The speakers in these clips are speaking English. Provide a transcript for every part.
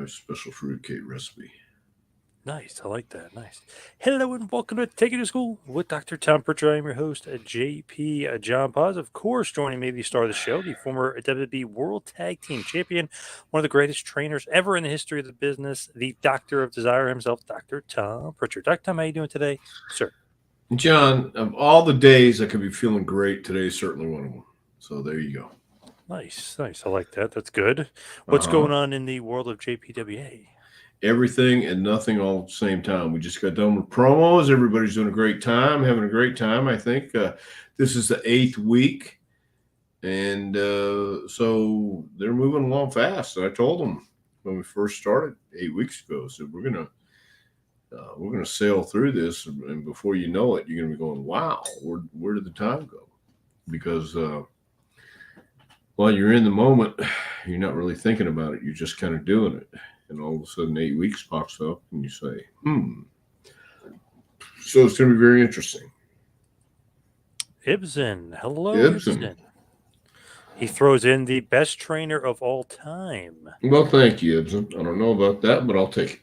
my special fruitcake recipe. Nice. I like that. Nice. Hello and welcome to Take It to School with Dr. Tom Prichard. I'm your host, JP John Paz. Of course, joining me, the star of the show, the former WWE World Tag Team Champion, one of the greatest trainers ever in the history of the business, the Doctor of Desire himself, Dr. Tom Prichard. Dr. Tom, how you doing today, sir? John, of all the days I could be feeling great, today's certainly one of them. So there you go. Nice. Nice. I like that. That's good. Uh What's huh. going on in the world of JPWA? Everything and nothing all at the same time. We just got done with promos. Everybody's doing a great time, having a great time. I think this is the eighth week, and so they're moving along fast. I told them when we first started 8 weeks ago, so we're gonna sail through this, and before you know it, you're gonna be going, "Wow, where did the time go?" Because while you're in the moment, you're not really thinking about it. You're just kind of doing it, and all of a sudden, 8 weeks pops up, and you say, "Hmm." So it's gonna be very interesting. Ibsen. Hello, Ibsen. Ibsen. He throws in the best trainer of all time. Well, thank you, Ibsen. I don't know about that, but I'll take it.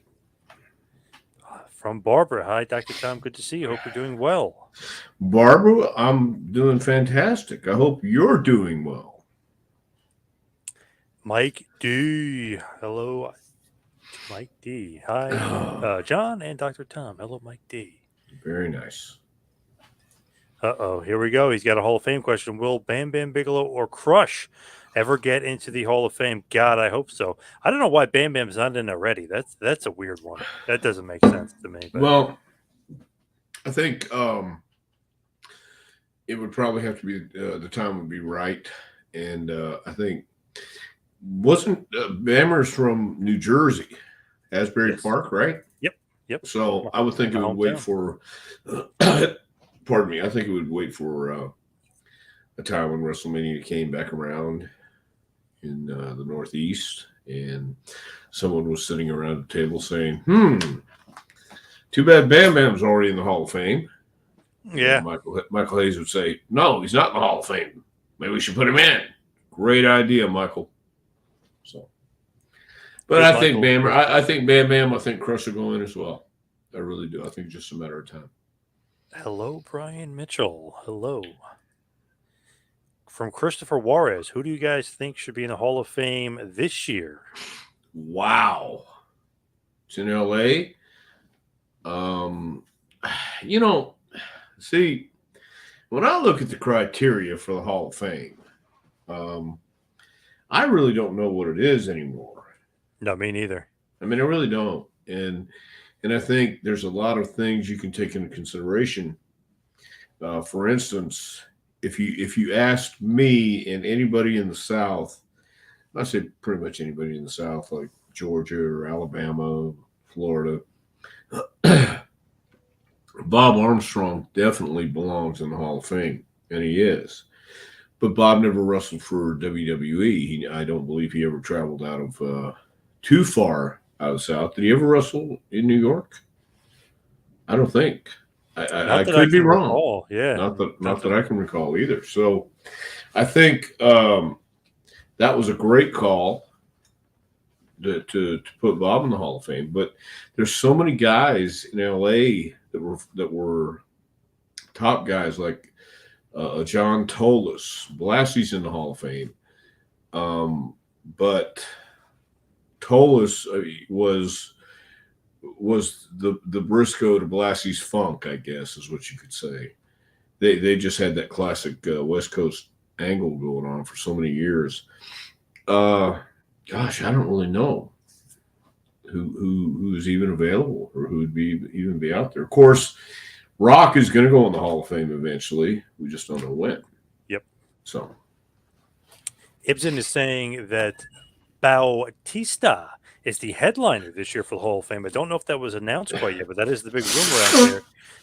From Barbara. Hi, Dr. Tom. Good to see you. Hope you're doing well. Barbara, I'm doing fantastic. I hope you're doing well. Mike D. Hello, Mike D. Hi, John and Dr. Tom. Hello, Mike D. Very nice. Here we go. He's got a Hall of Fame question. Will Bam Bam Bigelow or Crush ever get into the Hall of Fame? God, I hope so. I don't know why Bam Bam's not in already. That's a weird one. That doesn't make sense to me. But Well, I think it would probably have to be the time would be right, and I think wasn't Bammer's from New Jersey, Asbury yes, Park, right? yep, yep. So I would think My it would wait hometown. for. Pardon me. I think it would wait for a time when WrestleMania came back around in the Northeast, and someone was sitting around a table saying, too bad Bam Bam's already in the Hall of Fame." And Yeah, Michael Hayes would say, "No, he's not in the Hall of Fame. Maybe we should put him in." Great idea, Michael. So, but good I think Michael. Bam, Good. I think Bam Bam, I think Crush will go in as well. I really do. I think it's just a matter of time. Hello, Brian Mitchell. Hello. From Christopher Juarez, who do you guys think should be in the Hall of Fame this year? Wow, it's in L.A. Um, you know, see, when I look at the criteria for the Hall of Fame, um, I really don't know what it is anymore. No, me neither. I mean, I really don't, and I think there's a lot of things you can take into consideration. For instance, if you asked me and anybody in the South, I say pretty much anybody in the South, like Georgia or Alabama, Florida, Bob Armstrong definitely belongs in the Hall of Fame, and he is. But Bob never wrestled for WWE. I don't believe he ever traveled out of too far out of South. Did he ever wrestle in New York? I don't think. I Not that I could be can wrong. recall. Yeah. Not that I can recall either. So I think that was a great call to put Bob in the Hall of Fame. But there's so many guys in LA that were top guys like John Tolis. Blassie's in the Hall of Fame. But Tolis was the Briscoe to Blassie's Funk, I guess, is what you could say. They just had that classic West Coast angle going on for so many years. Uh, Gosh, I don't really know who's even available or who would be even be out there. Of course, Rock is going to go in the Hall of Fame eventually. We just don't know when. Yep. So Ibsen is saying that Bautista is the headliner this year for the Hall of Fame. I don't know if that was announced quite yet, but that is the big rumor out there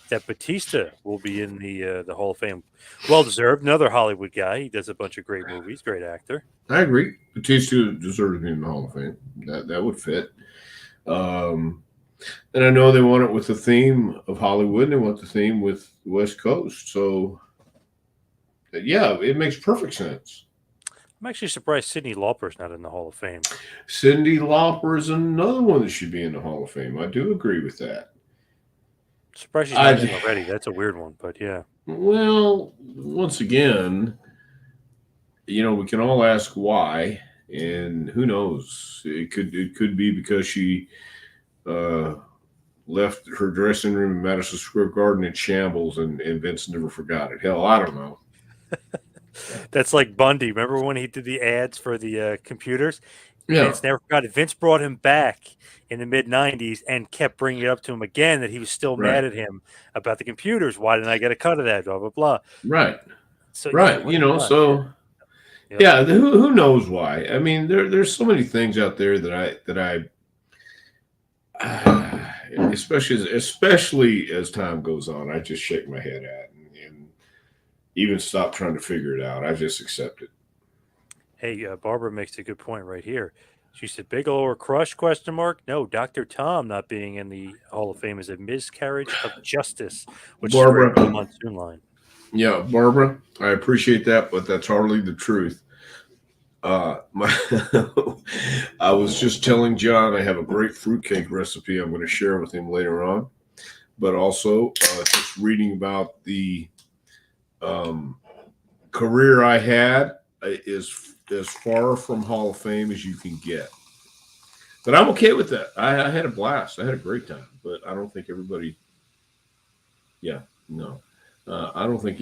that Batista will be in the Hall of Fame. Well deserved. Another Hollywood guy. He does a bunch of great movies. Great actor. I agree. Batista deserves to be in the Hall of Fame. That would fit. Um, and I know they want it with the theme of Hollywood. And they want the theme with the West Coast. So yeah, it makes perfect sense. I'm actually surprised Cyndi Lauper's not in the Hall of Fame. Cyndi Lauper is another one that should be in the Hall of Fame. I do agree with that. Surprised she's not I in already. That's a weird one, but yeah. well, once again, we can all ask why, and who knows? It could be because she uh, left her dressing room in Madison Square Garden in shambles, and Vince never forgot it. Hell, I don't know. That's like Bundy. Remember when he did the ads for the computers? Yeah, Vince never forgot it. Vince brought him back in the mid 90s and kept bringing it up to him again that he was still right, mad at him about the computers. Why didn't I get a cut of that? Blah, blah, blah. right, So, yeah, right. what a guy. So Yep. yeah, who knows why? I mean, there's so many things out there especially as time goes on, I just shake my head at and even stop trying to figure it out. I just accept it. Hey, Barbara makes a good point right here. She said, Bigelow or Crush, question mark? No, Dr. Tom not being in the Hall of Fame is a miscarriage of justice, which is right Barbara, on the monsoon line. yeah, Barbara, I appreciate that, but that's hardly the truth. My I was just telling John I have a great fruitcake recipe I'm going to share with him later on, but also just reading about the um, career I had is as far from Hall of Fame as you can get. But I'm okay with that. I had a blast. I had a great time. But I don't think everybody. Yeah, no, I don't think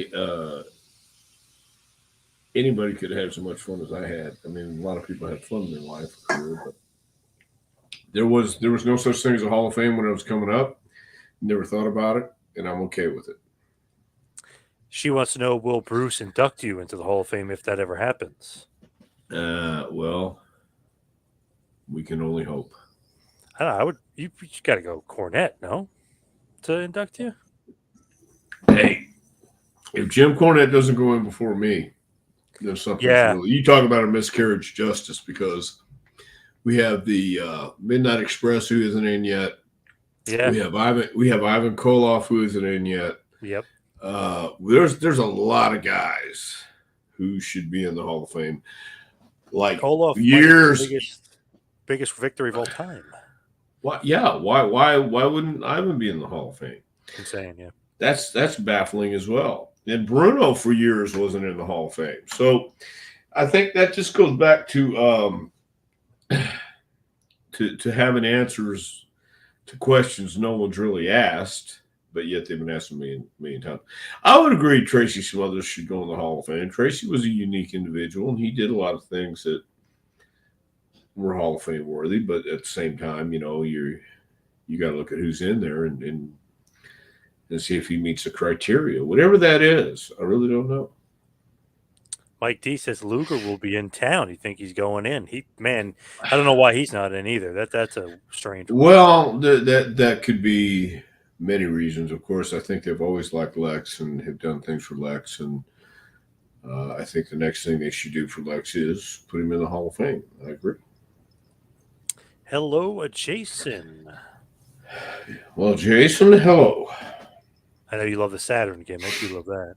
anybody could have had so much fun as I had. I mean, a lot of people had fun in their life career, but there was no such thing as a Hall of Fame when I was coming up. Never thought about it, and I'm okay with it. She wants to know, will Bruce induct you into the Hall of Fame if that ever happens? Well, we can only hope. I don't know. You got to go Cornette, no? To induct you? Hey, if Jim Cornette doesn't go in before me, there's something's Yeah. really. You talk about a miscarriage of justice because we have the Midnight Express who isn't in yet. Yeah. We have Ivan Koloff who isn't in yet. Yep. There's a lot of guys who should be in the Hall of Fame. Like Koloff years. might have the biggest victory of all time. Why? Yeah. Why wouldn't Ivan be in the Hall of Fame? Insane. Yeah. That's baffling as well. And Bruno for years wasn't in the Hall of Fame. So I think that just goes back to to having answers to questions no one's really asked, but yet they've been asked a million times. I would agree Tracy Smothers should go in the Hall of Fame. Tracy was a unique individual, and he did a lot of things that were Hall of Fame worthy. But at the same time, you got to look at who's in there and see if he meets the criteria, whatever that is. I really don't know. Mike D says Luger will be in town. You think he's going in? I don't know why he's not in either. That's a strange one. Well, that could be many reasons. Of course, I think they've always liked Lex and have done things for Lex, and I think the next thing they should do for Lex is put him in the Hall of Fame. I agree. Hello, Jason. Well, Jason, hello. I know you love the Saturn gimmick. You love that.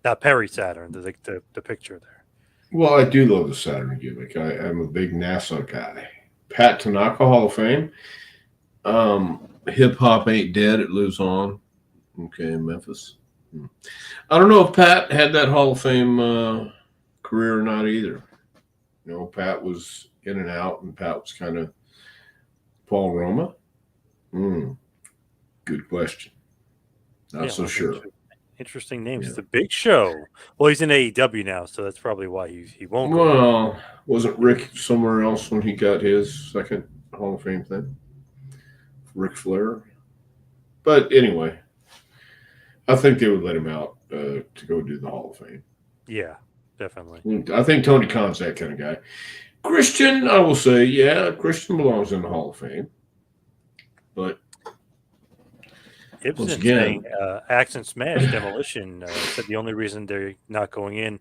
Not Perry Saturn, the picture there. Well, I do love the Saturn gimmick. I'm a big NASA guy. Pat Tanaka, Hall of Fame. Hip hop ain't dead; it lives on. Okay, Memphis. I don't know if Pat had that Hall of Fame career or not either. Pat was in and out, and Pat was kind of Paul Roma. Good question. Not so sure. Interesting names. Yeah. The Big Show. Well, he's in AEW now, so that's probably why he won't go. Well, wasn't Rick somewhere else when he got his second Hall of Fame thing? Ric Flair. But anyway, I think they would let him out to go do the Hall of Fame. Yeah, definitely. I think Tony Khan's that kind of guy. Christian, I will say, yeah, Christian belongs in the Hall of Fame. But Ibsen once again, saying Accent Smash Demolition said the only reason they're not going in,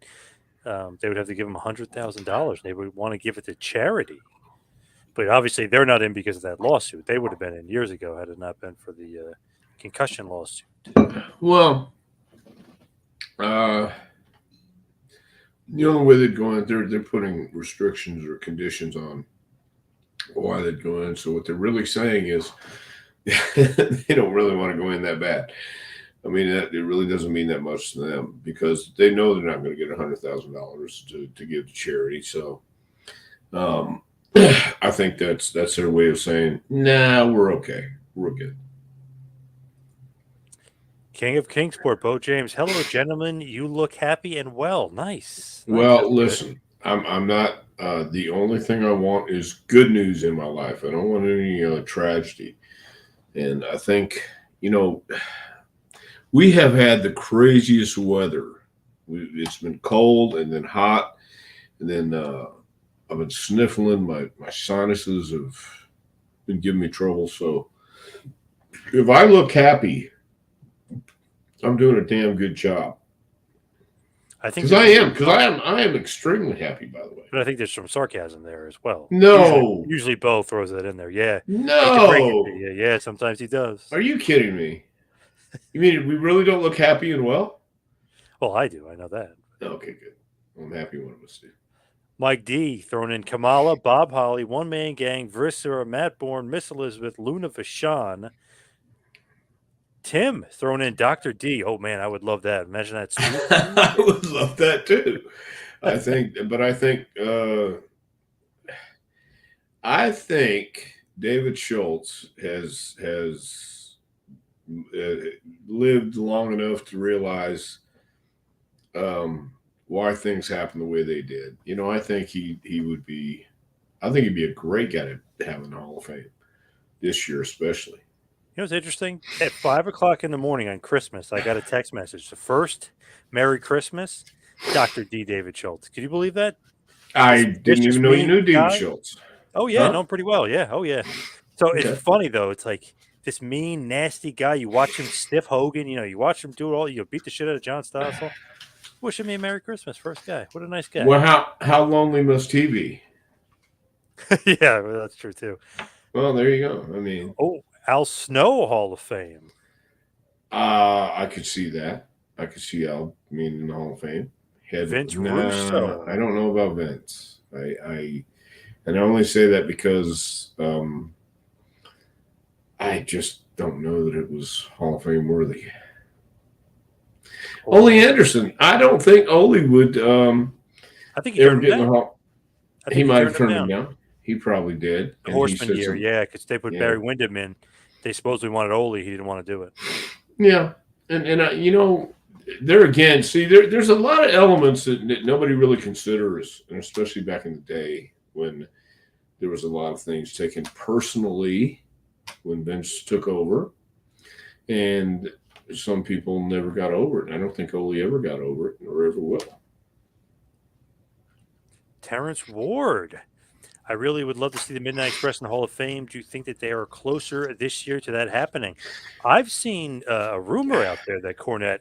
they would have to give them $100,000. They would want to give it to charity. But obviously, they're not in because of that lawsuit. They would have been in years ago had it not been for the concussion lawsuit. Well, The only way they'd go in, they're putting restrictions or conditions on why they'd go in. So what they're really saying is they don't really want to go in that bad. I mean, it really doesn't mean that much to them because they know they're not going to get $100,000 to give to charity. So um, I think that's their way of saying, nah, we're okay, we're good. King of Kingsport, Bo James. Hello, gentlemen. You look happy and well. Nice. Nice. That's Well, good. listen, I'm not. The only thing I want is good news in my life. I don't want any tragedy. And I think you know we have had the craziest weather. It's been cold and then hot, and then I've been sniffling. My sinuses have been giving me trouble. So if I look happy, I'm doing a damn good job. I think Because I there's am. Because I am extremely happy. By the way. but I think there's some sarcasm there as well. No. Usually Bo throws that in there. Yeah. Hate to break it to No. you. Yeah, sometimes he does. Are you kidding me? You mean we really don't look happy and well? Well, I do. I know that. Okay, good. I'm happy one of us do. Mike D throwing in Kamala, Bob Holly, One Man Gang, Vrissa, Matt Bourne, Miss Elizabeth, Luna Vachon. Tim throwing in Dr. D. Oh man, I would love that. Imagine that. I would love that too. I think David Schultz has lived long enough to realize why things happen the way they did. I think he would be. I think he'd be a great guy to have in the Hall of Fame this year, especially. You know what's interesting? At 5:00 in the morning on Christmas, I got a text message. The first Merry Christmas, Dr. D. David Schultz. Could you believe that? I didn't even know you knew David Schultz. Oh yeah, Huh? know him pretty well. Yeah. Oh yeah. So Okay. it's funny though. It's like this mean, nasty guy. You watch him stiff Hogan. You watch him do it all. You beat the shit out of John Stossel. Wishing me a Merry Christmas. First guy. What a nice guy. Well, how lonely must he be? Yeah, well, that's true too. Well, there you go. I mean, Al Snow Hall of Fame. I could see that. I could see Al being in the Hall of Fame. Vince Russo. I don't know about Vince. And I only say that because I just don't know that it was Hall of Fame worthy. Ole Anderson. I don't think Ole would I think he ever turned get him in the down. Hall. He might have turned him down. He probably did. The Horseman year, yeah, because they put Yeah. Barry Windham in. They supposedly wanted Ole. He didn't want to do it. Yeah, and there again, see, there's a lot of elements that nobody really considers, and especially back in the day when there was a lot of things taken personally when Vince took over, and some people never got over it. I don't think Ole ever got over it, or ever will. Terrence Ward. I really would love to see the Midnight Express in the Hall of Fame. Do you think that they are closer this year to that happening? I've seen a rumor out there that Cornette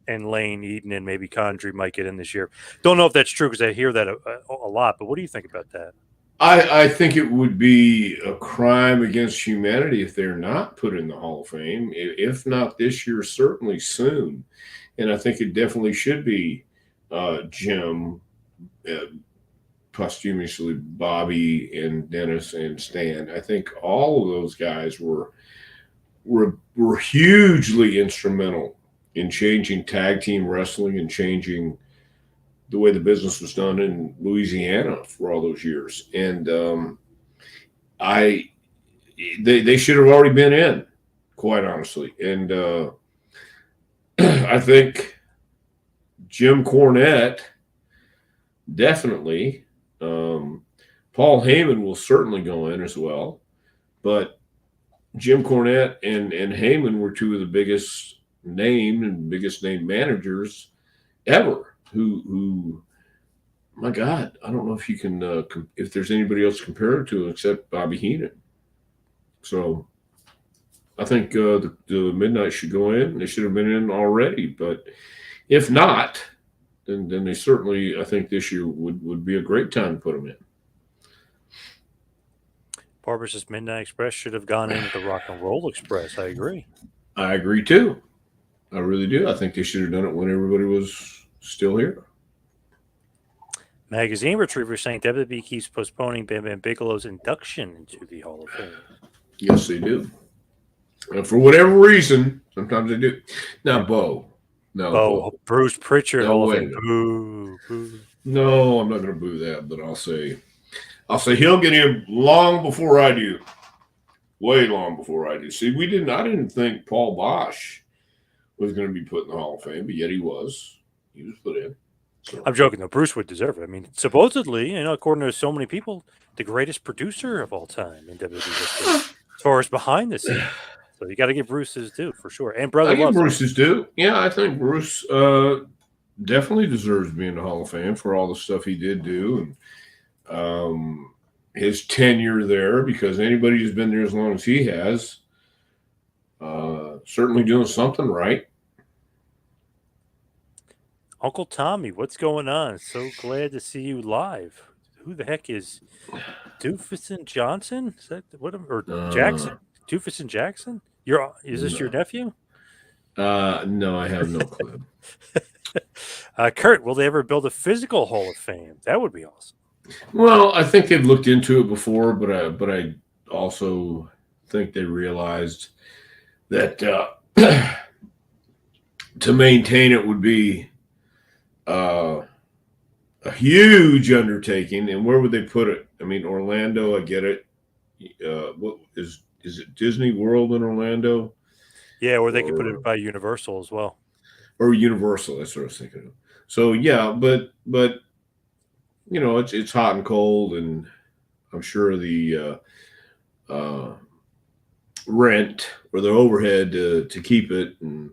and Lane, Eden, and maybe Condrey might get in this year. Don't know if that's true because I hear that a lot. But what do you think about that? I think it would be a crime against humanity if they're not put in the Hall of Fame. If not this year, certainly soon. And I think it definitely should be Jim, posthumously Bobby and Dennis and Stan. I think all of those guys were hugely instrumental in changing tag team wrestling and changing the way the business was done in Louisiana for all those years. And they should have already been in, quite honestly. And I think Jim Cornette definitely. Paul Heyman will certainly go in as well, but Jim Cornette and Heyman were two of the biggest name managers ever. Who, my God, I don't know if you can if there's anybody else compared to except Bobby Heenan. So I think the Midnight should go in. They should have been in already, but if not, then they certainly, I think this year would be a great time to put them in. Barbara says Midnight Express should have gone in with the Rock and Roll Express. I agree. I agree too. I really do. I think they should have done it when everybody was still here. Magazine Retriever saying WWE keeps postponing Bam Bam Bigelow's induction into the Hall of Fame. Yes, they do. And for whatever reason, sometimes they do. Now, Yeah. Bo. No, Bo. Bruce Prichard, No, Hall of wait a Fame. minute. Boo, boo. No, I'm not going to boo that, but I'll say he'll get in long before I do. Way long before I do. See, I didn't think Paul Bosch was going to be put in the Hall of Fame, but yet he was. He was put in. So. I'm joking, though. Bruce would deserve it. I mean, supposedly, according to so many people, the greatest producer of all time in WWE history, as far as behind the scenes. So you got to give Bruce his due for sure. And Brother I give Love. Bruce his due. Yeah, I think Bruce definitely deserves to be in the Hall of Fame for all the stuff he did do and his tenure there, because anybody who's been there as long as he has, certainly doing something right. Uncle Tommy, what's going on? So glad to see you live. Who the heck is Doofus Johnson? Is that what? Or Jackson? Doofus Jackson? Is this your nephew? No, I have no clue. Kurt, will they ever build a physical Hall of Fame? That would be awesome. Well, I think they've looked into it before, but I also think they realized that to maintain it would be a huge undertaking. And where would they put it? I mean, Orlando, I get it. What is it? Disney World in Orlando? Yeah, or they could put it by Universal as well. Or Universal, that's what I was thinking of. So yeah, but it's hot and cold, and I'm sure the rent or the overhead to keep it and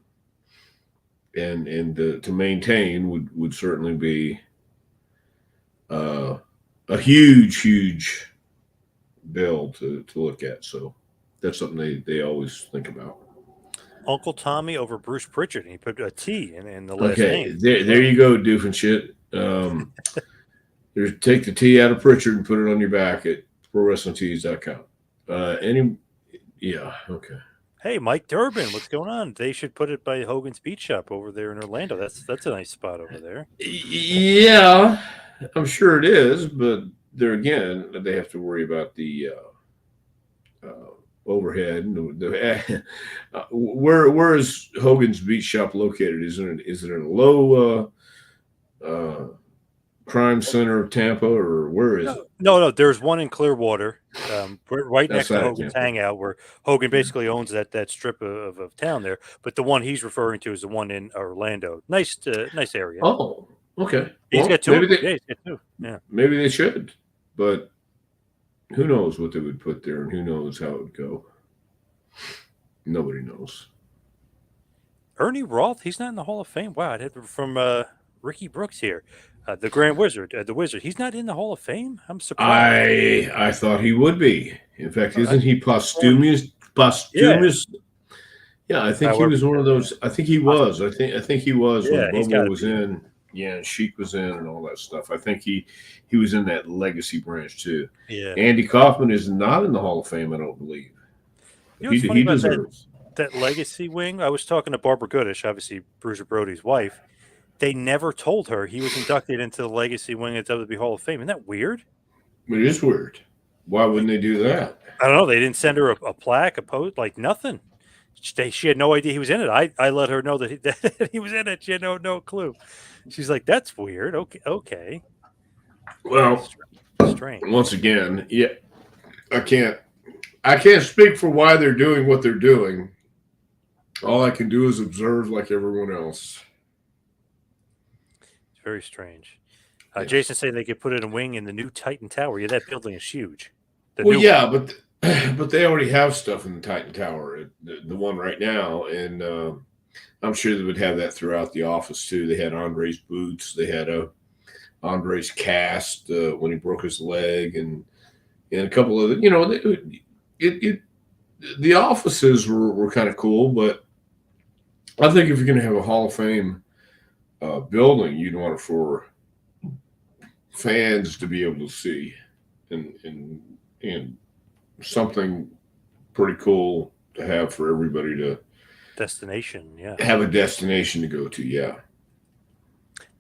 to maintain would certainly be a huge bill to look at. So that's something they always think about. Uncle Tommy over Bruce Prichard, and he put a T in the last Okay, name. there you go, doofing shit. Take the T out of Prichard and put it on your back at ProWrestlingTees.com. Yeah, okay. Hey, Mike Durbin, what's going on? They should put it by Hogan's Beach Shop over there in Orlando. That's a nice spot over there. Yeah, I'm sure it is, but there again, they have to worry about the overhead. Where is Hogan's Beach Shop located? Is it in a low crime center of Tampa, or where is it? No. There's one in Clearwater, right next to Hogan's Tampa. Hangout, where Hogan basically owns that strip of town there. But the one he's referring to is the one in Orlando. Nice area. Oh, okay. He's got two. He's got two. Yeah. Maybe they should, but who knows what they would put there, and who knows how it would go. Nobody knows. Ernie Roth, he's not in the Hall of Fame. Wow, from Ricky Brooks here. The Grand Wizard, the Wizard. He's not in the Hall of Fame. I'm surprised. I thought he would be. In fact, isn't he posthumous? Yeah, I think he was one of those. I think he was. I think he was when Bobo was in. Yeah, Sheik was in, and all that stuff. I think he was in that legacy branch too. Yeah. Andy Kaufman is not in the Hall of Fame, I don't believe. He deserves that legacy wing. I was talking to Barbara Goodish, obviously Bruiser Brody's wife. They never told her he was inducted into the legacy wing at WWE Hall of Fame. Isn't that weird? It is weird. Why wouldn't they do that? I don't know. They didn't send her a plaque, a post, like nothing. She had no idea he was in it. I let her know that he was in it. She had no clue. She's like, "That's weird." Okay. Well, strange. Once again, yeah, I can't speak for why they're doing what they're doing. All I can do is observe like everyone else. It's very strange. Jason saying they could put in a wing in the new Titan Tower. Yeah, that building is huge. But they already have stuff in the Titan Tower, the one right now, and I'm sure they would have that throughout the office too. They had Andre's boots. They had Andre's cast when he broke his leg, and a couple of the offices were kind of cool. But I think if you're going to have a Hall of Fame building, you'd want it for fans to be able to see, and something pretty cool to have for everybody to destination. Yeah, have a destination to go to. Yeah.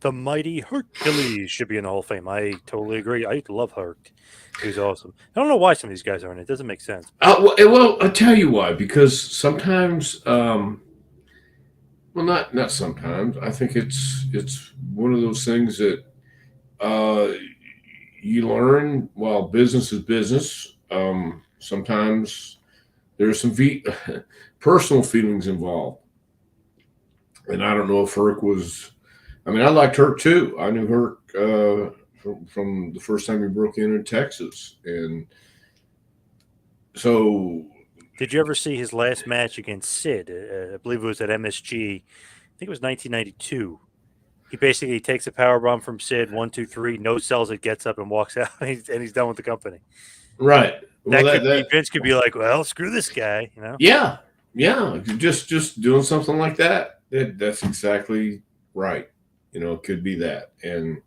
The mighty Hercules should be in the Hall of Fame. I totally agree. I love Herc. He was awesome. I don't know why some of these guys aren't. It doesn't make sense. Well, I'll tell you why. Because sometimes, well, not sometimes. I think it's one of those things that uh, you learn while business is business. Sometimes there's some personal feelings involved, and I don't know if Herc was. I mean, I liked Herc too. I knew Herc from the first time he broke in Texas, and so Did you ever see his last match against Sid? I believe it was at MSG. I think it was 1992. He basically takes a power bomb from Sid, 1, 2, 3, no sells it, gets up and walks out, and he's done with the company. right. Well, That could be Vince could be like, well, screw this guy, you know? yeah, just doing something like that. That's exactly right. It could be that, and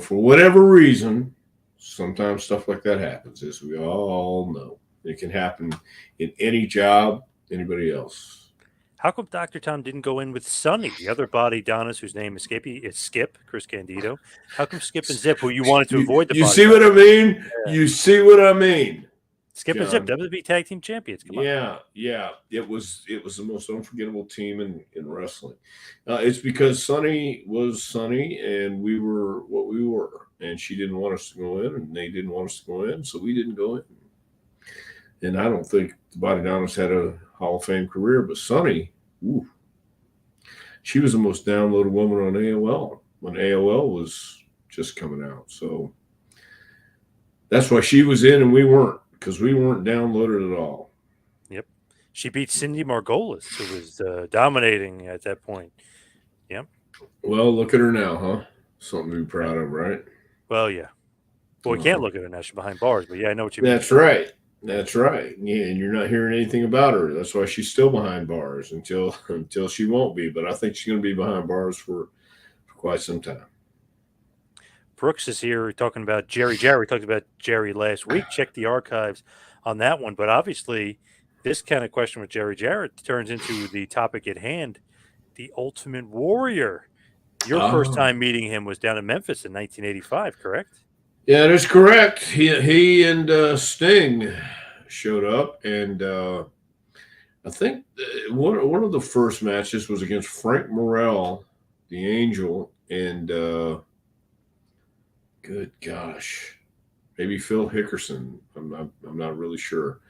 for whatever reason, sometimes stuff like that happens, as we all know. It can happen in any job, anybody else. How come Dr. Tom didn't go in with Sonny, the other body Donis, whose name is Skip, Chris Candido? How come Skip and Zip, who you wanted to avoid the You body? see what I mean? Yeah. You see what I mean? Skip and Zip, WWE Tag Team Champions. Come on. Yeah. It was the most unforgettable team in wrestling. It's because Sonny was Sonny, and we were what we were, and she didn't want us to go in, and they didn't want us to go in, so we didn't go in. And I don't think the Body Donis had a Hall of Fame career, but Sonny, she was the most downloaded woman on AOL when AOL was just coming out. So that's why she was in and we weren't, because we weren't downloaded at all. Yep. She beat Cindy Margolis, who was dominating at that point. Yep. Well, look at her now, huh? Something to be proud of, right? Well, yeah. Well, we can't look at her now. She's behind bars, but yeah, I know what you mean. That's right. That's right. Yeah, and you're not hearing anything about her. That's why she's still behind bars until she won't be. But I think she's going to be behind bars for quite some time. Brooks is here talking about Jerry. We talked about Jerry last week. Check the archives on that one. But obviously, this kind of question with Jerry Jarrett turns into the topic at hand, the Ultimate Warrior. Your first time meeting him was down in Memphis in 1985, correct? Yeah, that's correct. He and Sting showed up, and I think one of the first matches was against Frank Morrell, the Angel, and good gosh, maybe Phil Hickerson. I'm not really sure,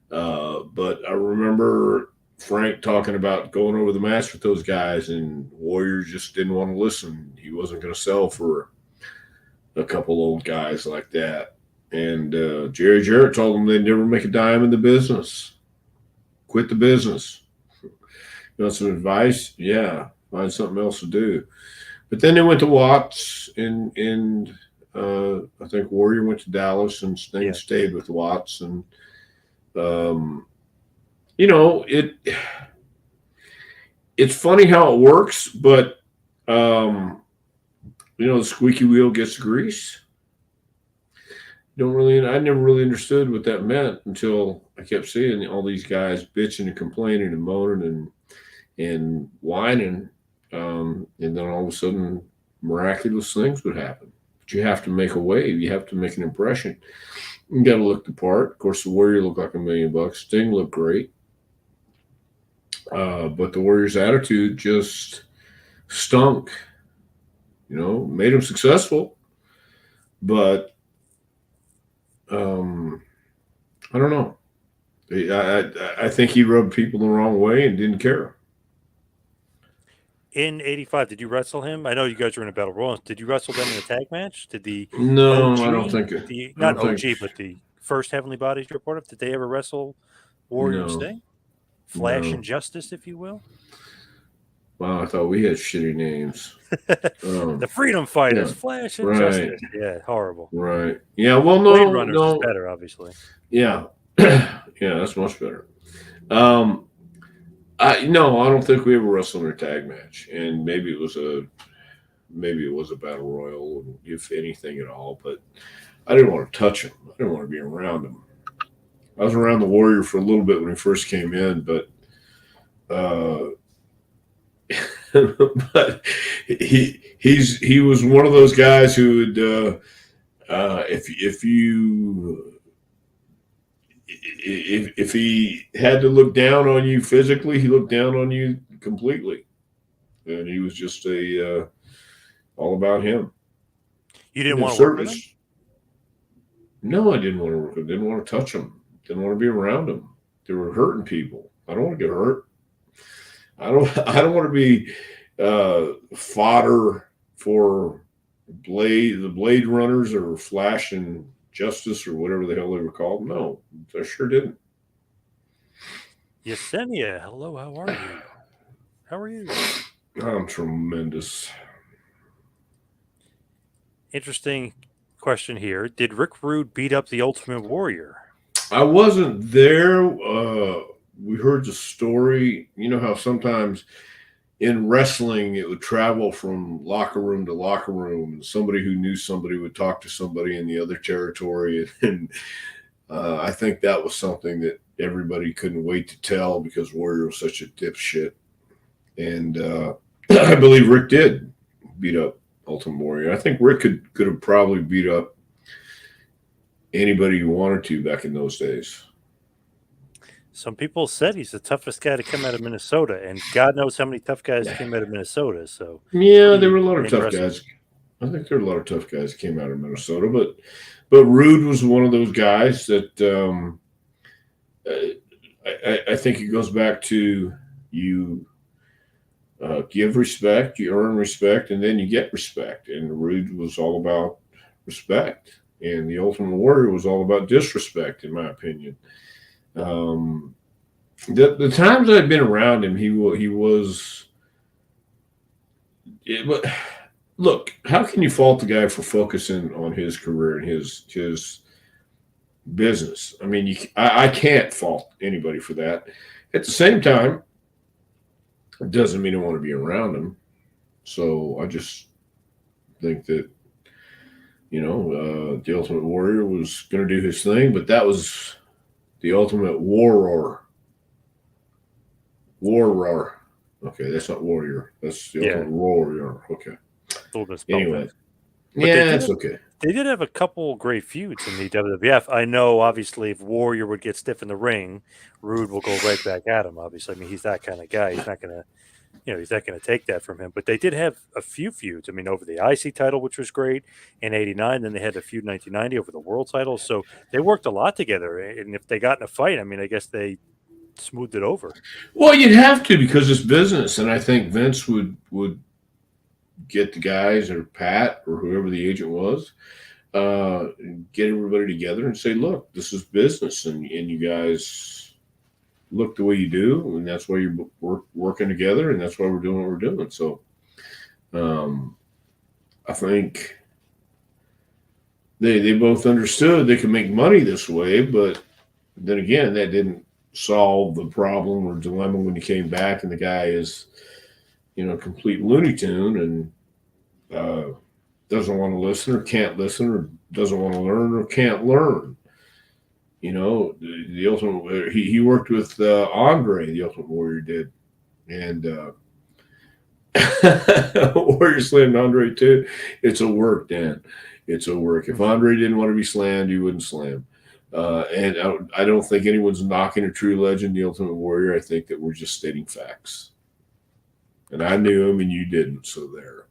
but I remember Frank talking about going over the match with those guys, and Warrior just didn't want to listen. He wasn't going to sell for a couple old guys like that. And Jerry Jarrett told them they'd never make a dime in the business. Quit the business. You want some advice? Yeah, find something else to do. But then they went to Watts, and I think Warrior went to Dallas, and Sting stayed with Watts. And, it's funny how it works, but the squeaky wheel gets grease. I never really understood what that meant until I kept seeing all these guys bitching and complaining and moaning and whining. And then all of a sudden, miraculous things would happen. But you have to make a wave. You have to make an impression. You got to look the part. Of course, the Warrior looked like $1 million. Sting looked great. But the Warrior's attitude just stunk. Made him successful, but I don't know. I think he rubbed people the wrong way and didn't care. In '85, did you wrestle him? I know you guys were in a battle royal. Did you wrestle them in a tag match? Did the no, OG, I don't think it. But the first Heavenly Bodies you're part of, did they ever wrestle Warrior and Sting? Flash and Justice, if you will. Wow, I thought we had shitty names. The Freedom Fighters, Flash and Justice. Yeah, horrible. Right. Yeah, well, no. Blade Runners is better, obviously. Yeah. Yeah, that's much better. I don't think we ever wrestled in a tag match. And maybe it was a battle royal, if anything at all. But I didn't want to touch him. I didn't want to be around him. I was around the Warrior for a little bit when he first came in, but but he was one of those guys who would if he had to look down on you physically, he looked down on you completely, and he was just a all about him. You didn't The want to work with him? service. No, I didn't want to work with him. Didn't want to touch him. Didn't want to be around him. They were hurting people. I don't want to get hurt. I don't. I don't want to be fodder for the Blade Runners or Flash and Justice or whatever the hell they were called. No, I sure didn't. Yesenia, hello. How are you? How are you? I'm tremendous. Interesting question here. Did Rick Rude beat up the Ultimate Warrior? I wasn't there. We heard the story. You know how sometimes in wrestling it would travel from locker room to locker room, and somebody who knew somebody would talk to somebody in the other territory, and I think that was something that everybody couldn't wait to tell because Warrior was such a dipshit, and I believe Rick did beat up Ultimate Warrior. I think Rick could have probably beat up anybody you wanted to back in those days. Some people said he's the toughest guy to come out of Minnesota, and God knows how many tough guys came out of Minnesota. So yeah, there were a lot of tough guys. I think there were a lot of tough guys that came out of Minnesota, but Rude was one of those guys that I think it goes back to you give respect, you earn respect, and then you get respect. And Rude was all about respect, and the Ultimate Warrior was all about disrespect, in my opinion. The times I've been around him, he was. Look, how can you fault the guy for focusing on his career and his business? I mean, I can't fault anybody for that. At the same time, it doesn't mean I want to be around him. So I just think that the Ultimate Warrior was going to do his thing, but that was the Ultimate Warrior. Warrior. Okay, that's not Warrior. That's the Ultimate Warrior. Okay. Anyway, yeah, it's okay. They did have a couple great feuds in the WWF. I know, obviously, if Warrior would get stiff in the ring, Rude will go right back at him. Obviously, I mean, he's that kind of guy. He's not gonna, he's not gonna take that from him. But they did have a few feuds. I mean, over the IC title, which was great in '89. Then they had a feud in 1990 over the World title. So they worked a lot together. And if they got in a fight, I mean, I guess they smoothed it over. Well, you'd have to because it's business, and I think Vince would get the guys or Pat or whoever the agent was, get everybody together and say, look, this is business, and you guys look the way you do, and that's why you're working together, and that's why we're doing what we're doing. So I think they both understood they could make money this way, but then again, that didn't solve the problem or dilemma when you came back and the guy is complete Looney Tune and doesn't want to listen or can't listen or doesn't want to learn or can't learn. The Ultimate, he worked with Andre, the Ultimate Warrior did, and Warrior slammed Andre too. It's a work, Dan. It's a work. If Andre didn't want to be slammed, he wouldn't slam. And I don't think anyone's knocking a true legend, the Ultimate Warrior. I think that we're just stating facts. And I knew him and you didn't, so there.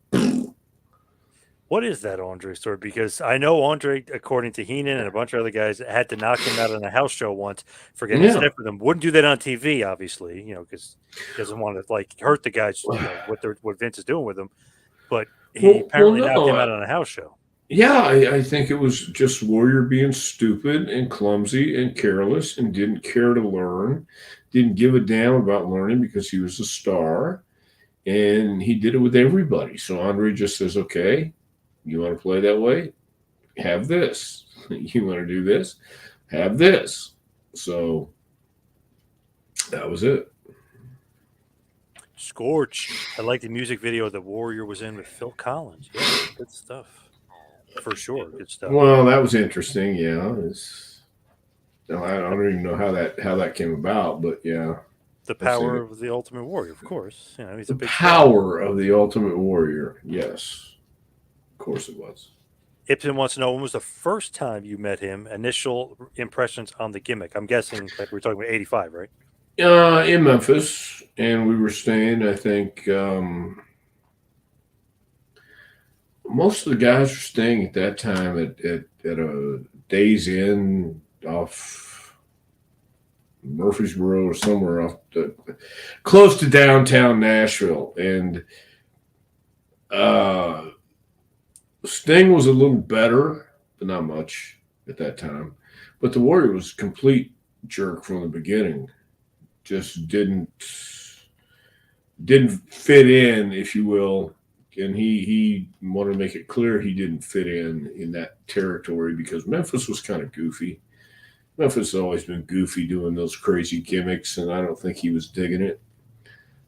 What is that Andre story? Because I know Andre, according to Heenan and a bunch of other guys, had to knock him out on a house show once for getting stiff with him. Wouldn't do that on TV, obviously, because he doesn't want to hurt the guys, what Vince is doing with him. But he apparently knocked him out on a house show. Yeah, I think it was just Warrior being stupid and clumsy and careless and didn't care to learn, didn't give a damn about learning because he was a star, and he did it with everybody. So Andre just says, okay, you want to play that way? Have this. You want to do this? Have this. So that was it. Scorch. I like the music video the Warrior was in with Phil Collins. Yeah, good stuff. For sure, good stuff. Well, that was interesting. Yeah, I don't even know how that came about, but yeah. The power of the Ultimate Warrior, of course. You know, he's The a big power of the Ultimate Warrior. Yes, of course it was. Ibsen wants to know, when was the first time you met him? Initial impressions on the gimmick. I'm guessing, like we were talking about, 85, right? In Memphis, and we were staying. I think most of the guys were staying at that time at a Days Inn off Murfreesboro or somewhere close to downtown Nashville, and uh, Sting was a little better, but not much at that time. But the Warrior was a complete jerk from the beginning. Just didn't fit in, if you will. And he wanted to make it clear he didn't fit in that territory because Memphis was kind of goofy. Memphis has always been goofy doing those crazy gimmicks, and I don't think he was digging it.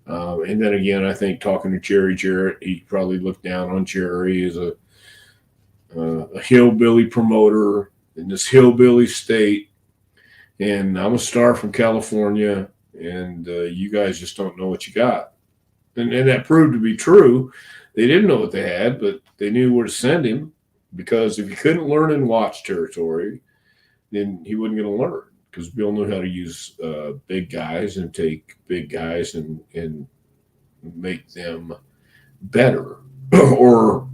And then again, I think talking to Jerry Jarrett, he probably looked down on Jerry as a hillbilly promoter in this hillbilly state. And I'm a star from California, and you guys just don't know what you got. And that proved to be true. They didn't know what they had, but they knew where to send him because if he couldn't learn in watch territory, then he wasn't going to learn because Bill knew how to use big guys and take big guys and make them better or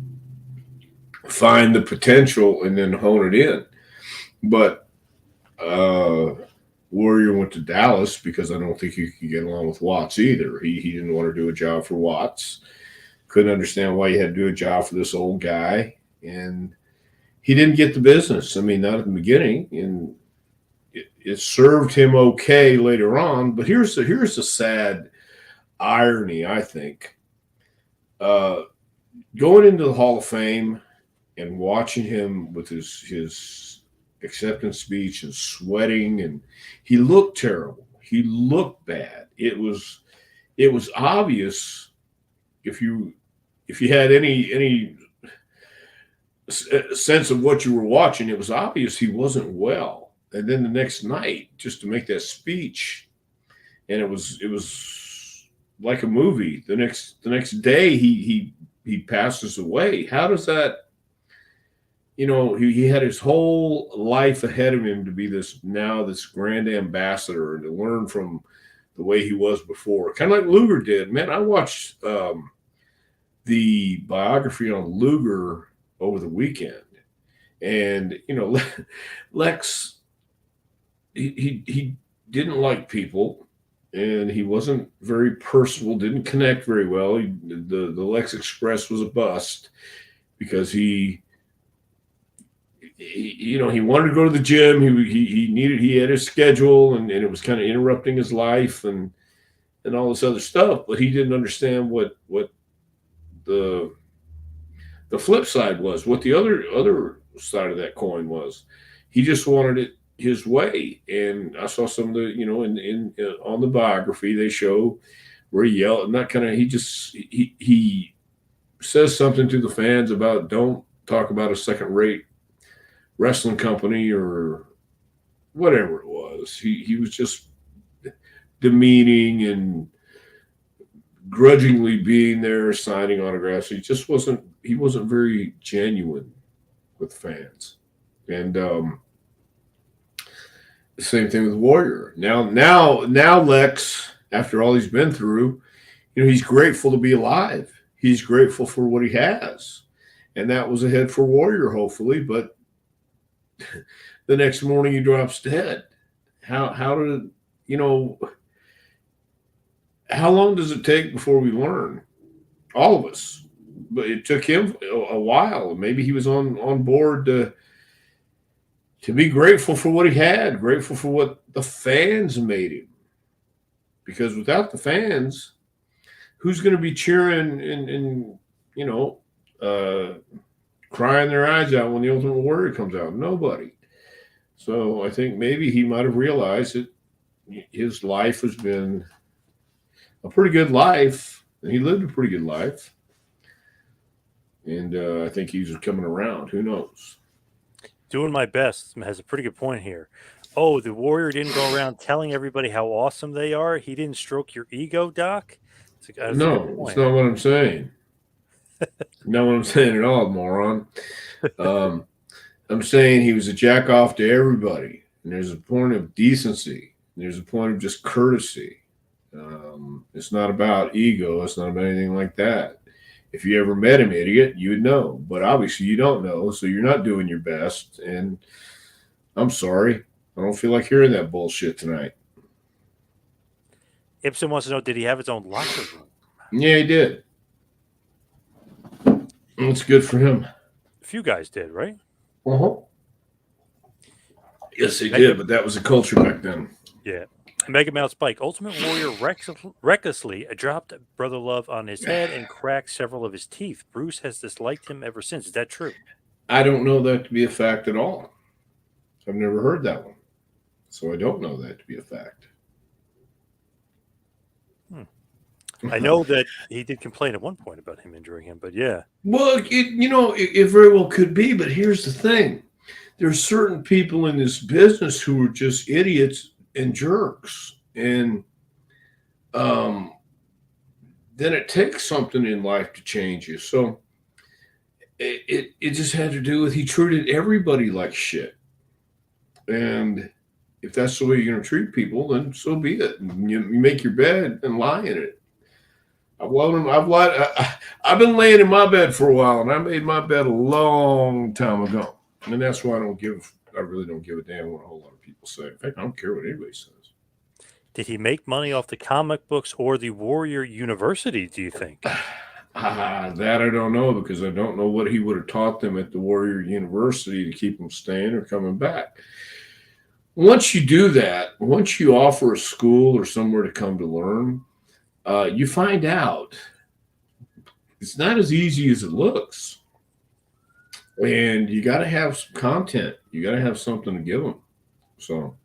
find the potential and then hone it in. But Warrior went to Dallas because I don't think he could get along with Watts either. He didn't want to do a job for Watts. Couldn't understand why he had to do a job for this old guy. And he didn't get the business. I mean, not at the beginning. And it served him okay later on. But here's the sad irony, I think. Going into the Hall of Fame and watching him with his acceptance speech and sweating, and he looked terrible. He looked bad. It was obvious if you had any sense of what you were watching, it was obvious he wasn't well. And then the next night, just to make that speech, and it was like a movie. The next day, he passes away. How does that? You know, he had his whole life ahead of him to be this grand ambassador and to learn from the way he was before. Kind of like Luger did. Man, I watched the biography on Luger over the weekend. And, you know, Lex, he didn't like people and he wasn't very personable, didn't connect very well. The Lex Express was a bust because he wanted to go to the gym. He had his schedule and it was kind of interrupting his life and all this other stuff, but he didn't understand what the flip side was, what the other side of that coin was. He just wanted it his way. And I saw some of the, in on the biography, they show where he yelled and that kind of, he says something to the fans about don't talk about a second-rate wrestling company or whatever it was. He was just demeaning and grudgingly being there, signing autographs. He wasn't very genuine with fans. And the same thing with Warrior. Now Lex, after all he's been through, he's grateful to be alive. He's grateful for what he has. And that was ahead for Warrior, hopefully, but the next morning he drops dead. How long does it take before we learn? All of us. But it took him a while. Maybe he was on board to be grateful for what he had, grateful for what the fans made him. Because without the fans, who's going to be cheering and crying their eyes out when the Ultimate Warrior comes out? Nobody. So I think maybe he might have realized that his life has been a pretty good life, and he lived a pretty good life. And I think he's coming around. Who knows? Doing my best has a pretty good point here. Oh, the Warrior didn't go around telling everybody how awesome they are. He didn't stroke your ego, Doc. That's a good No, it's point. not what I'm saying. Not what I'm saying at all, moron. Um, I'm saying he was a jack off to everybody. And there's a point of decency. There's a point of just courtesy. It's not about ego. It's not about anything like that. If you ever met him, idiot, you would know. But obviously, you don't know, so you're not doing your best. And I'm sorry. I don't feel like hearing that bullshit tonight. Ibsen wants to know, did he have his own locker room? Yeah, he did. That's good for him. A few guys did, right? Uh-huh. Yes, he did, but that was the culture back then. Yeah. Mega Mouth Spike, Ultimate Warrior recklessly dropped Brother Love on his head and cracked several of his teeth. Bruce has disliked him ever since. Is that true? I don't know that to be a fact at all. I've never heard that one. So I don't know that to be a fact. I know that he did complain at one point about him injuring him, but yeah. Well, it very well could be, but here's the thing. There's certain people in this business who are just idiots and jerks. And then it takes something in life to change you. So it just had to do with he treated everybody like shit. And if that's the way you're going to treat people, then so be it. You make your bed and lie in it. I've been laying in my bed for a while, and I made my bed a long time ago. And that's why I really don't give a damn what a whole lot of people say. In fact, I don't care what anybody says. Did he make money off the comic books or the Warrior University, do you think? That I don't know, because I don't know what he would have taught them at the Warrior University to keep them staying or coming back. Once you do that, once you offer a school or somewhere to come to learn, you find out it's not as easy as it looks. And you got to have some content. You got to have something to give them. So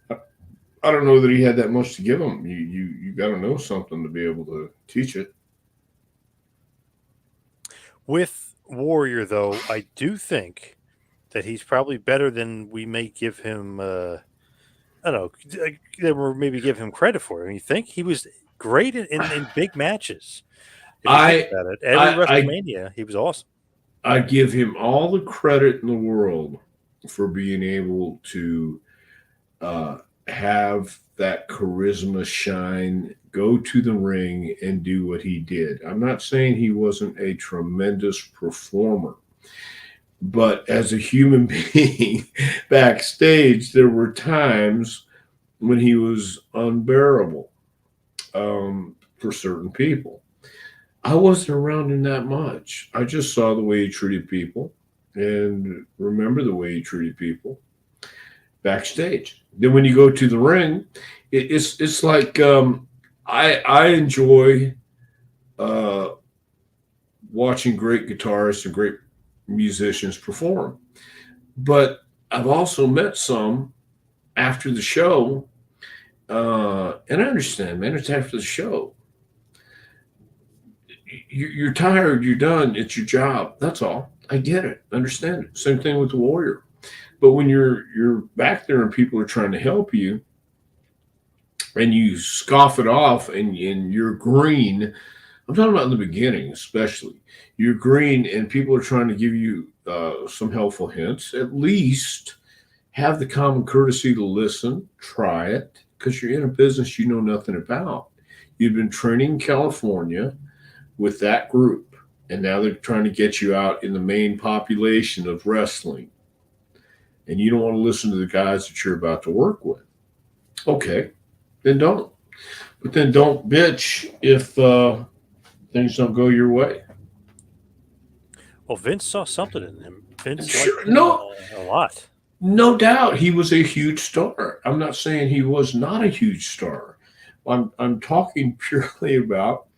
I don't know that he had that much to give them. You got to know something to be able to teach it. With Warrior, though, I do think that he's probably better than we may give him. I don't know, that we maybe give him credit for. You think he was great in big matches? If you think about it, every WrestleMania he was awesome. I give him all the credit in the world for being able to have that charisma shine, go to the ring and do what he did. I'm not saying he wasn't a tremendous performer, but as a human being backstage, there were times when he was unbearable for certain people. I wasn't around him that much. I just saw the way he treated people and remember the way he treated people backstage. Then when you go to the ring, it's like I enjoy watching great guitarists and great musicians perform, but I've also met some after the show, and I understand, man. It's after the show. You're tired. You're done. It's your job. That's all. I get it. Understand it. Same thing with the Warrior. But when you're back there and people are trying to help you, and you scoff it off, and you're green. I'm talking about in the beginning, especially. You're green, and people are trying to give you some helpful hints. At least have the common courtesy to listen, try it, because you're in a business you know nothing about. You've been training in California with that group, and now they're trying to get you out in the main population of wrestling, and you don't want to listen to the guys that you're about to work with. Okay, then don't. But then don't bitch if things don't go your way. Well, Vince saw something in him. Vince Sure, liked him a lot. No doubt he was a huge star. I'm not saying he was not a huge star. I'm talking purely about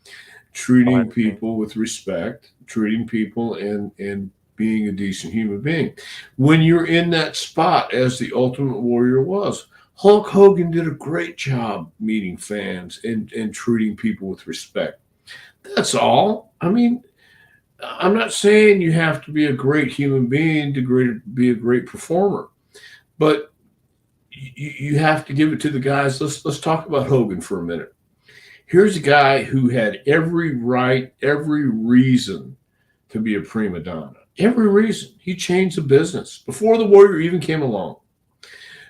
treating people with respect, treating people and being a decent human being. When you're in that spot as the Ultimate Warrior was, Hulk Hogan did a great job meeting fans and treating people with respect. That's all. I mean, I'm not saying you have to be a great human being to be a great performer, but you have to give it to the guys. Let's talk about Hogan for a minute. Here's a guy who had every right, every reason to be a prima donna. Every reason. He changed the business before the Warrior even came along.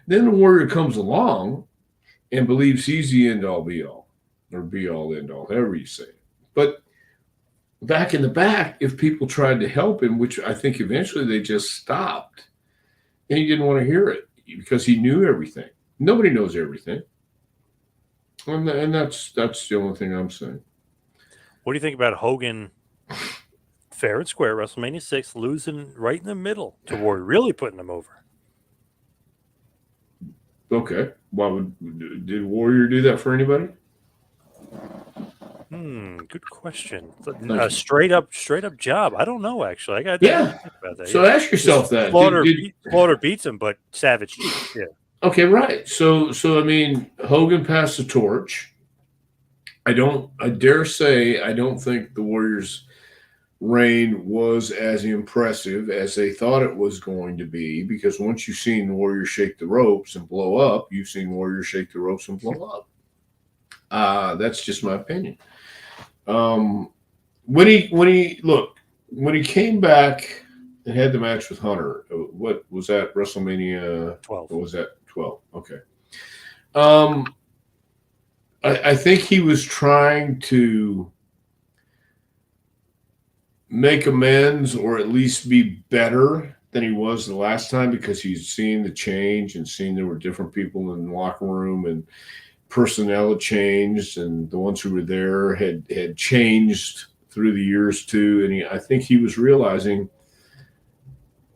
Then the Warrior comes along and believes he's the end all be all, or be all end all, however you say it. But back in the back, if people tried to help him, which I think eventually they just stopped, and he didn't want to hear it because he knew everything. Nobody knows everything. And that's the only thing I'm saying. What do you think about Hogan fair and square, WrestleMania 6, losing right in the middle to Warrior, really putting him over? Okay. Did Warrior do that for anybody? Good question. Straight up job. I don't know, actually. I got to think about that. So ask yourself that. Slaughter beats him, but Savage cheats. Yeah. Okay, right. So I mean, Hogan passed the torch. I dare say I don't think the Warriors' reign was as impressive as they thought it was going to be, because once you've seen the Warriors shake the ropes and blow up, you've seen Warriors shake the ropes and blow up. That's just my opinion. When he came back and had the match with Hunter, what was that, WrestleMania 12? What was that, 12? Okay. I think he was trying to make amends, or at least be better than he was the last time, because he's seen the change and seen there were different people in the locker room, and personnel had changed, and the ones who were there had changed through the years too. And I think he was realizing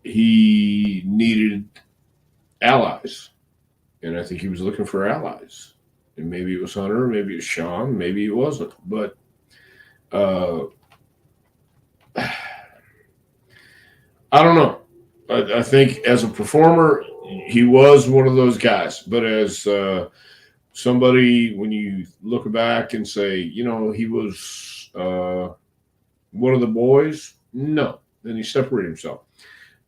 he needed allies, and I think he was looking for allies. And maybe it was Hunter, maybe it was Sean, maybe it wasn't. But I don't know. I think as a performer, he was one of those guys. But as somebody, when you look back and say, he was one of the boys, no. Then he separated himself.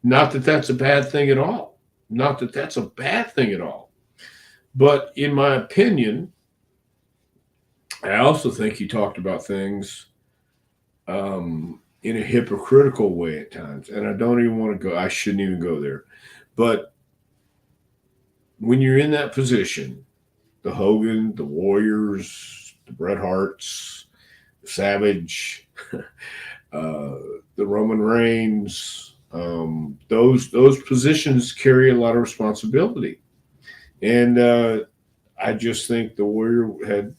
Not that that's a bad thing at all. Not that that's a bad thing at all. But in my opinion, I also think he talked about things in a hypocritical way at times. And I don't even want to go, I shouldn't even go there. But when you're in that position, the Hogan, the Warriors, the Bret Harts, the Savage, the Roman Reigns, those positions carry a lot of responsibility. And I just think the Warrior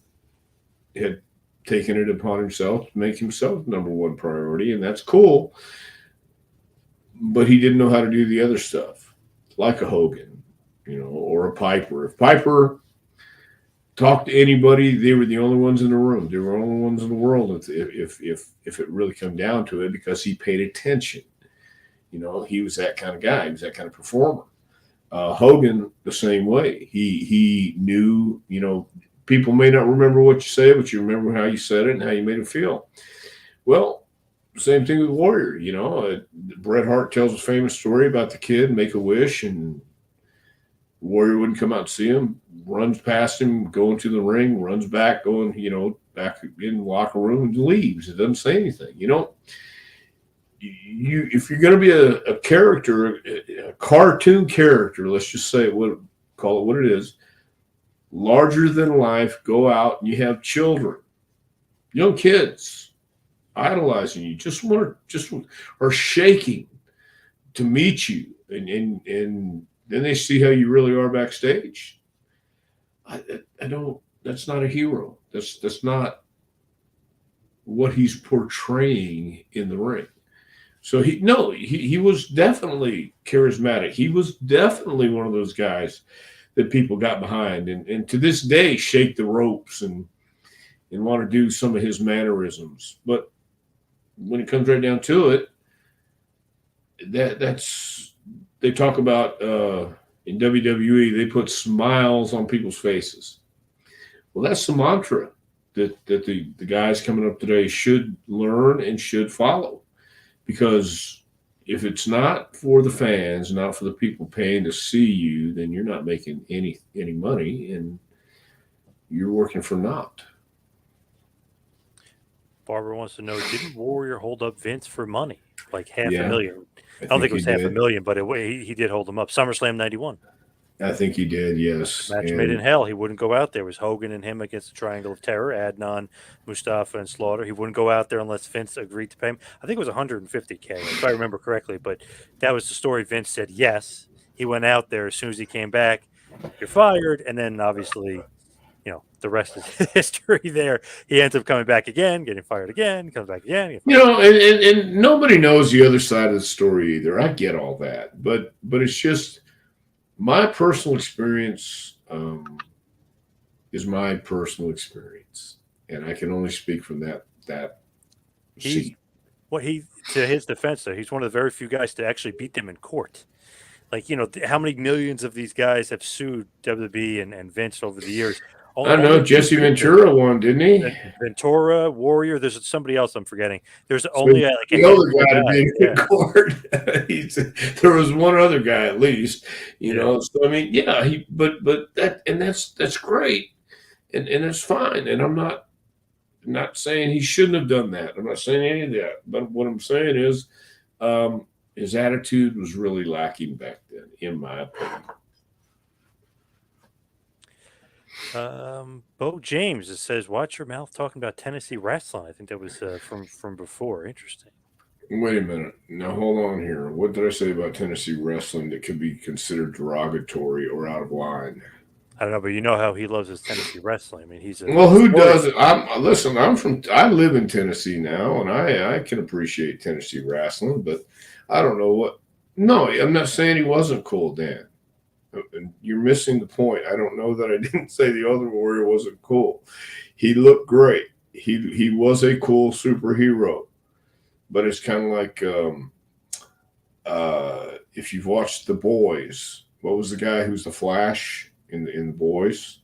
had taken it upon himself to make himself number one priority, and that's cool. But he didn't know how to do the other stuff, like a Hogan, or a Piper. If Piper talked to anybody, they were the only ones in the room. They were the only ones in the world if it really come down to it, because he paid attention. He was that kind of guy. He was that kind of performer. Hogan, the same way. He knew, people may not remember what you say, but you remember how you said it and how you made it feel. Well, same thing with Warrior. Bret Hart tells a famous story about the kid, Make-A-Wish, and Warrior wouldn't come out and see him, runs past him, going to the ring, runs back, going, back in the locker room, and leaves. It doesn't say anything. If you're going to be a character, a cartoon character, let's just say call it what it is, larger than life, go out and you have children, young kids, idolizing you, just are shaking to meet you, and then they see how you really are backstage. I don't. That's not a hero. That's not what he's portraying in the ring. So he was definitely charismatic. He was definitely one of those guys that people got behind, and to this day shake the ropes and want to do some of his mannerisms. But when it comes right down to it, that's they talk about in WWE, they put smiles on people's faces. Well, that's the mantra that the guys coming up today should learn and should follow. Because if it's not for the fans, not for the people paying to see you, then you're not making any money, and you're working for naught. Barbara wants to know, didn't Warrior hold up Vince for money? Like half a Yeah, million. I I don't think think it he was half a did. million, but he did hold him up. SummerSlam 91. I think he did. Yes, Match made in and hell. He wouldn't go out there. It was Hogan and him against the Triangle of Terror, Adnan, Mustafa, and Slaughter. He wouldn't go out there unless Vince agreed to pay him. I think it was 150K, if I remember correctly. But that was the story. Vince said yes. He went out there as soon as he came back. You're fired, and then obviously, the rest is history. There, he ends up coming back again, getting fired again, comes back again, getting fired. and nobody knows the other side of the story either. I get all that, but it's just my personal experience. Is my personal experience, and I can only speak from that He's seat. to his defense, though, he's one of the very few guys to actually beat them in court. Like, how many millions of these guys have sued WWE and Vince over the years? I don't know. Only two Jesse people. Ventura won, didn't he? Ventura, Warrior. There's somebody else I'm forgetting. There's So only like a the other handful of guy to guys. be in court. There was one other guy at least, Yeah. So I mean, yeah, but that's great, and it's fine. And I'm not saying he shouldn't have done that. I'm not saying any of that. But what I'm saying is, his attitude was really lacking back then, in my opinion. Bo James, it says, "Watch your mouth talking about Tennessee wrestling." I think that was from before. Interesting. Wait a minute. Now hold on here. What did I say about Tennessee wrestling that could be considered derogatory or out of line? I don't know, but you know how he loves his Tennessee wrestling. I mean, he's a Well, who doesn't? Listen. I live in Tennessee now, and I can appreciate Tennessee wrestling, but I don't know what. No, I'm not saying he wasn't cool, Dan. And you're missing the point. I don't know that I didn't say the other warrior wasn't cool. He looked great. He was a cool superhero, but it's kind of like if you've watched The Boys. What was the guy who's the Flash in the Boys?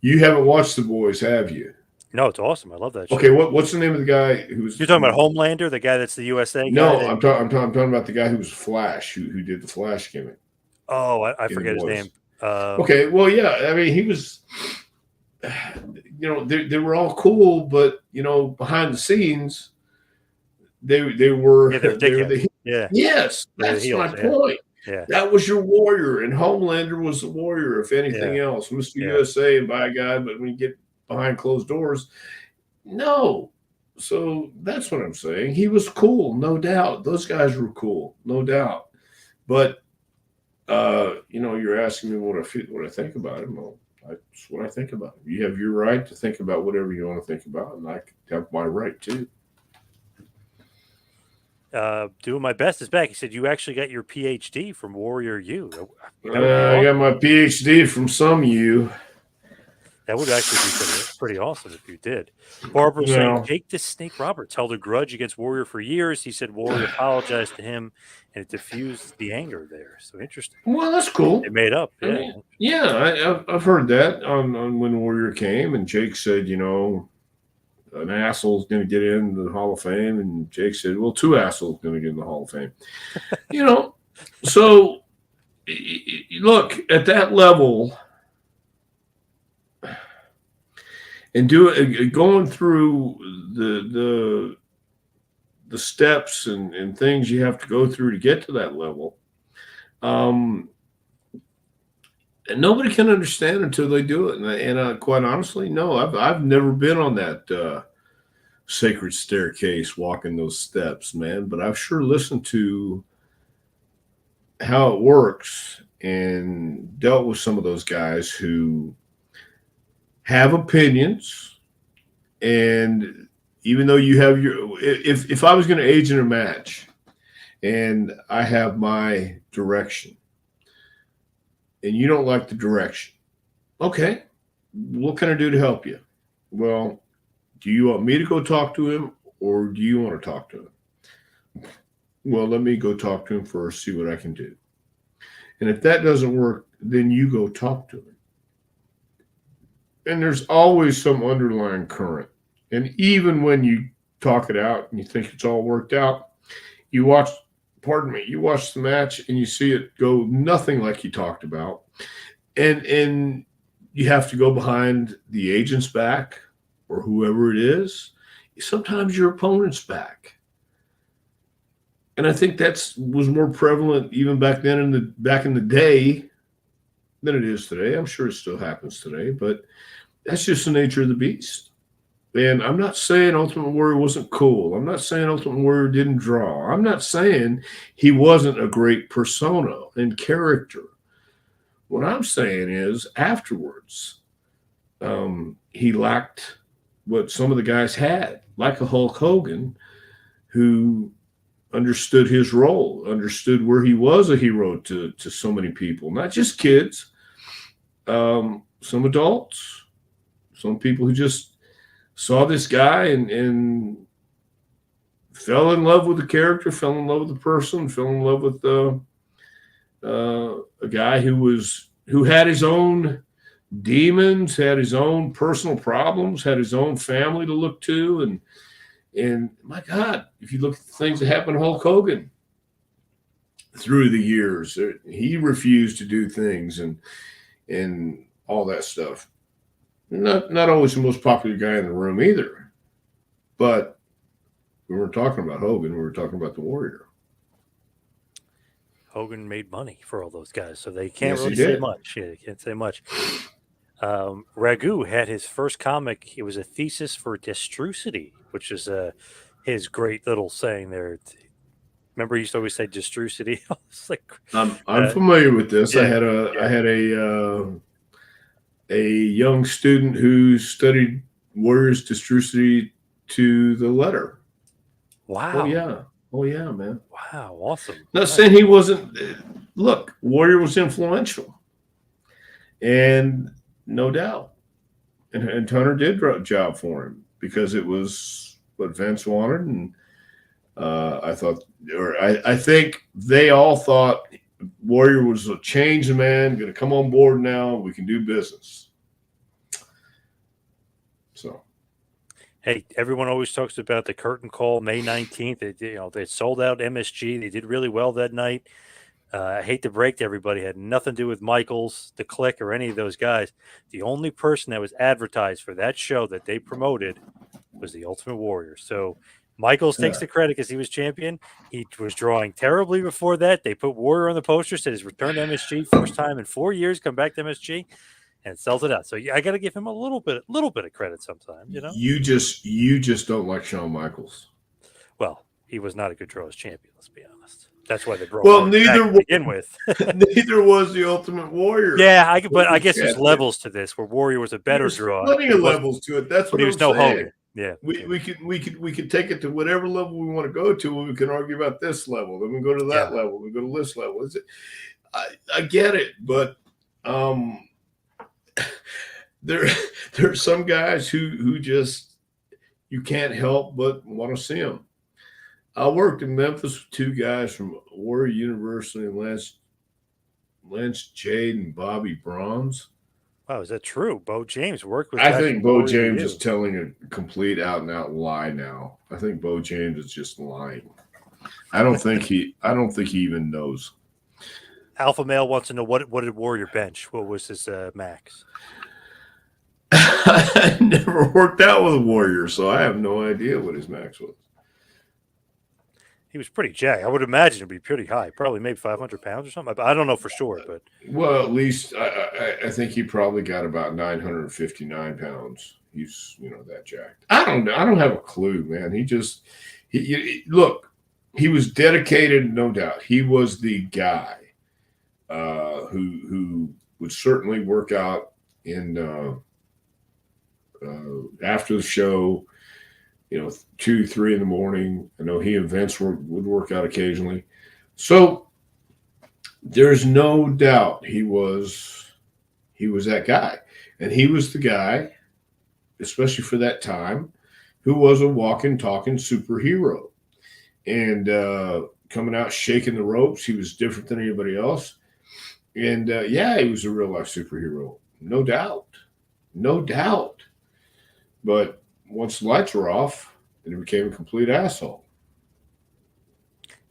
You haven't watched The Boys, have you? No, it's awesome. I love that show. Okay, what's the name of the guy who's? You're talking about Homelander, the guy that's the USA No, guy? I'm talking about the guy who was Flash, who did the Flash gimmick. Oh, I in The forget his Boys. name. Okay, well, yeah, I mean, he was. They were all cool, but behind the scenes, they were Yeah, they're they were dickheads. Yeah, yes, they're the that's my heels. Yeah, point. yeah, That was your warrior, and Homelander was the warrior, if anything yeah, else. Mr. yeah. USA and by God, but when you get behind closed doors, no. So that's what I'm saying. He was cool, no doubt. Those guys were cool, no doubt. But you're asking me what I think about him. Well, that's what I think about him. You have your right to think about whatever you want to think about, and I have my right too. Doing my best is back. He said you actually got your PhD from Warrior U. That would be I got awesome. my PhD from some you. That would actually be pretty awesome if you did. Barbara saying Jake the Snake Roberts held a grudge against Warrior for years. He said Warrior apologized to him, and it diffused the anger there. So interesting. Well, that's cool. It made up. I Yeah. mean, yeah, I've heard that on when Warrior came, and Jake said, an asshole's going to get into the Hall of Fame, and Jake said, well, two assholes going to get in the Hall of Fame. So look at that level. And going through the steps and things you have to go through to get to that level, and nobody can understand until they do it. And quite honestly, no, I've never been on that sacred staircase, walking those steps, man. But I've sure listened to how it works and dealt with some of those guys who have opinions, and even though you have if I was going to age in a match and I have my direction and you don't like the direction, okay, what can I do to help you? Well, do you want me to go talk to him, or do you want to talk to him? Well, let me go talk to him first, see what I can do. And if that doesn't work, then you go talk to him. And there's always some underlying current. And even when you talk it out and you think it's all worked out, you watch pardon me, you watch the match and you see it go nothing like he talked about, and you have to go behind the agent's back or whoever it is. Sometimes your opponent's back, and I think that's was more prevalent even back then back in the day than it is today. I'm sure it still happens today, but that's just the nature of the beast. And I'm not saying Ultimate Warrior wasn't cool. I'm not saying Ultimate Warrior didn't draw. I'm not saying he wasn't a great persona and character. What I'm saying is afterwards, he lacked what some of the guys had, like a Hulk Hogan, who understood his role, understood where he was a hero to so many people, not just kids, some adults, some people who just saw this guy and fell in love with the character, fell in love with the person, fell in love with a guy who had his own demons, had his own personal problems, had his own family to look to, and my God, if you look at the things that happened to Hulk Hogan through the years, he refused to do things and all that stuff. Not always the most popular guy in the room either, but we weren't talking about Hogan. We were talking about the Warrior. Hogan made money for all those guys, so they can't Yes, really he say did. much. Yeah, they can't say much. Ragu had his first comic. It was a thesis for Destrucity, which is his great little saying there. Remember, he used to always say Destrucity. It's like, I'm familiar with this. yeah, I had a young student who studied Warriors Destrucity to the letter. wow. Oh yeah, man. Wow, awesome. Not Nice. saying he wasn't. Look, Warrior was influential, and no doubt, and Hunter did a job for him because it was what Vince wanted, and I think they all thought Warrior was a changed man, going to come on board now. We can do business. So, Hey, everyone always talks about the curtain call May 19th. They sold out MSG. They did really well that night. I hate to break to everybody, it had nothing to do with Michaels, the Click, or any of those guys. The only person that was advertised for that show that they promoted was the Ultimate Warrior. So Michaels takes the credit because he was champion. He was drawing terribly before that. They put Warrior on the poster, said his return to MSG, first time in 4 years, come back to MSG, and sells it out. So I got to give him a little bit of credit sometimes. you just don't like Shawn Michaels. Well, he was not a good draw as champion. Let's be honest. That's why they broke. Well, neither to begin with. neither was the Ultimate Warrior. Yeah, but I guess there's levels to this where Warrior was a better There's draw. plenty of levels to it. That's what he was I'm no saying. Hogan. Yeah, we could take it to whatever level we want to go to. We can argue about this level, then we go to that level, we go to this level. I get it, but there's some guys who just you can't help but want to see them. I worked in Memphis with two guys from Warrior University, Lance Jade and Bobby Bronze. Wow, is that true? Bo James worked with. I think Bo James is telling a complete out and out lie now. I think Bo James is just lying. I don't think he even knows. Alpha Male wants to know what did Warrior bench? What was his max? I never worked out with a Warrior, so I have no idea what his max was. He was pretty jacked. I would imagine it'd be pretty high, probably maybe 500 pounds or something. I don't know for sure, but well, at least I think he probably got about 959 pounds. He's that jacked. I don't know. I don't have a clue, man. Look. He was dedicated, no doubt. He was the guy who would certainly work out in after the show. 2, 3 in the morning. I know he and Vince would work out occasionally. So there's no doubt he was that guy. And he was the guy, especially for that time, who was a walking, talking superhero. And coming out shaking the ropes, he was different than anybody else. And he was a real life superhero. No doubt. But once the lights were off, then he became a complete asshole.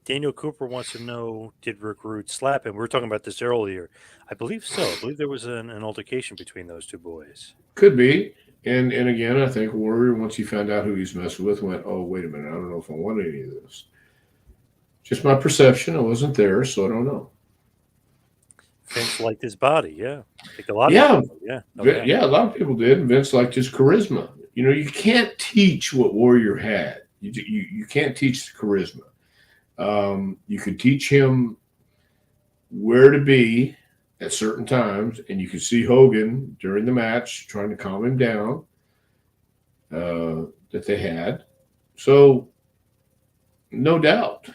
Daniel Cooper wants to know, did Rick Rude slap him? We were talking about this earlier. I believe so. I believe there was an altercation between those two boys. Could be. And again, I think Warrior, once he found out who he's messing with, went, "Oh, wait a minute, I don't know if I want any of this." Just my perception. I wasn't there, so I don't know. Vince liked his body. Yeah. I think a lot of Yeah, people. Yeah. No doubt. yeah, a lot of people did. And Vince liked his charisma. You can't teach what Warrior had. You can't teach the charisma. You could teach him where to be at certain times, and you could see Hogan during the match trying to calm him down that they had. So, no doubt.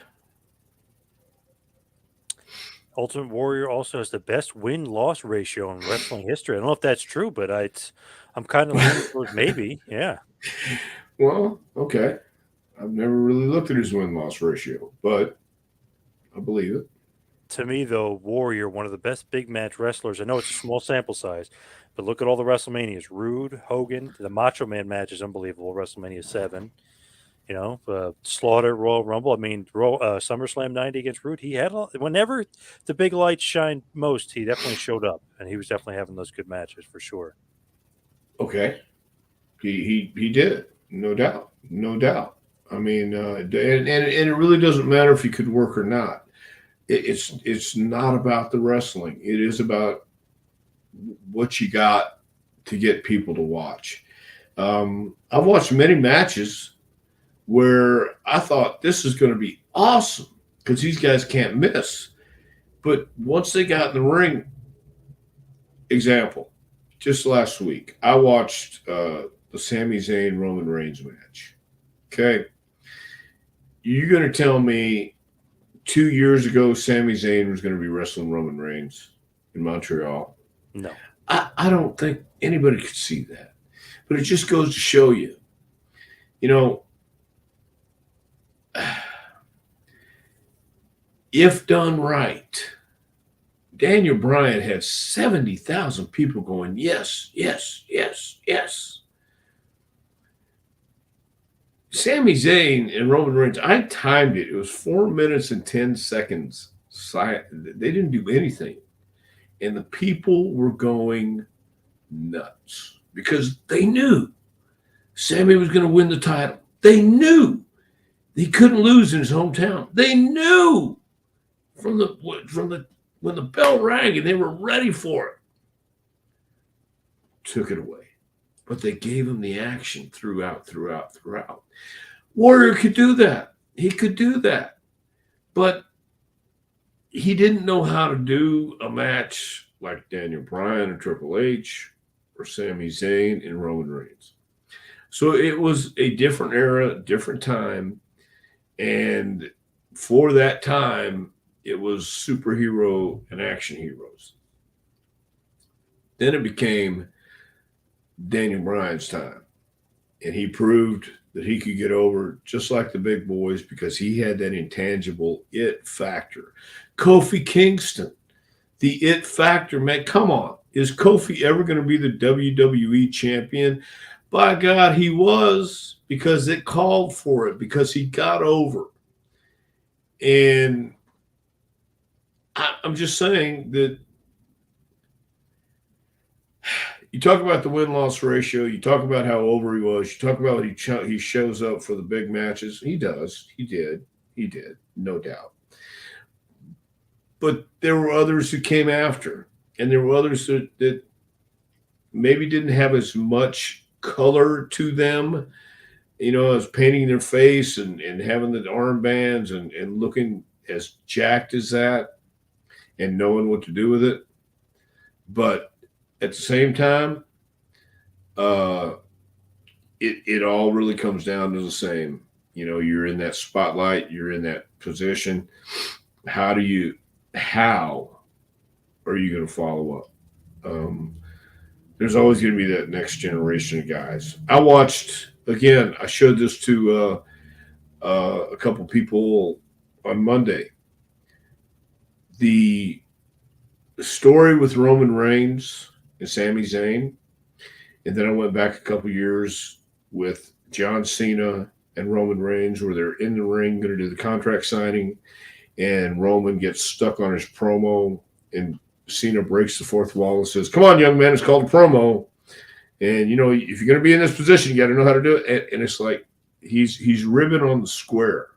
Ultimate Warrior also has the best win-loss ratio in wrestling history. I don't know if that's true, but I'm kind of leaning towards maybe. Yeah. Well, okay. I've never really looked at his win loss ratio, but I believe it. To me, though, Warrior, one of the best big match wrestlers. I know it's a small sample size, but look at all the WrestleManias. Rude, Hogan, the Macho Man match is unbelievable. WrestleMania 7. Slaughter, Royal Rumble. I mean, SummerSlam 90 against Rude. He had whenever the big lights shined most, he definitely showed up, and he was definitely having those good matches for sure. Okay. He did. No doubt. No doubt. I mean, and it really doesn't matter if he could work or not. It's not about the wrestling. It is about what you got to get people to watch. I've watched many matches where I thought this is going to be awesome because these guys can't miss. But once they got in the ring, example, just last week, I watched the Sami Zayn Roman Reigns match. Okay. You're going to tell me 2 years ago Sami Zayn was going to be wrestling Roman Reigns in Montreal? No. I don't think anybody could see that. But it just goes to show you, if done right, Daniel Bryan had 70,000 people going, yes, yes, yes, yes. Sami Zayn and Roman Reigns, I timed it. It was 4 minutes and 10 seconds. They didn't do anything. And the people were going nuts because they knew Sami was going to win the title. They knew he couldn't lose in his hometown. They knew from the when the bell rang and they were ready for it. Took it away. But they gave him the action throughout. Warrior could do that. He could do that. But he didn't know how to do a match like Daniel Bryan and Triple H or Sami Zayn and Roman Reigns. So it was a different era, different time. And for that time, it was superhero and action heroes. Then it became Daniel Bryan's time. And he proved that he could get over just like the big boys because he had that intangible it factor. Kofi Kingston, the it factor, man, come on. Is Kofi ever going to be the WWE champion? By God, he was, because it called for it, because he got over. And I'm just saying that you talk about the win-loss ratio. You talk about how over he was. You talk about he shows up for the big matches. He does. He did. No doubt. But there were others who came after, and there were others that maybe didn't have as much color to them, as painting their face and having the armbands and looking as jacked as that and knowing what to do with it. But at the same time, it all really comes down to the same. You're in that spotlight, you're in that position. How are you going to follow up? There's always going to be that next generation of guys. I showed this to a couple people on Monday. The story with Roman Reigns and Sami Zayn, and then I went back a couple years with John Cena and Roman Reigns, where they're in the ring going to do the contract signing, and Roman gets stuck on his promo, and Cena breaks the fourth wall and says, "Come on, young man, it's called a promo. And, if you're going to be in this position, you got to know how to do it." And it's like he's ribbing on the square.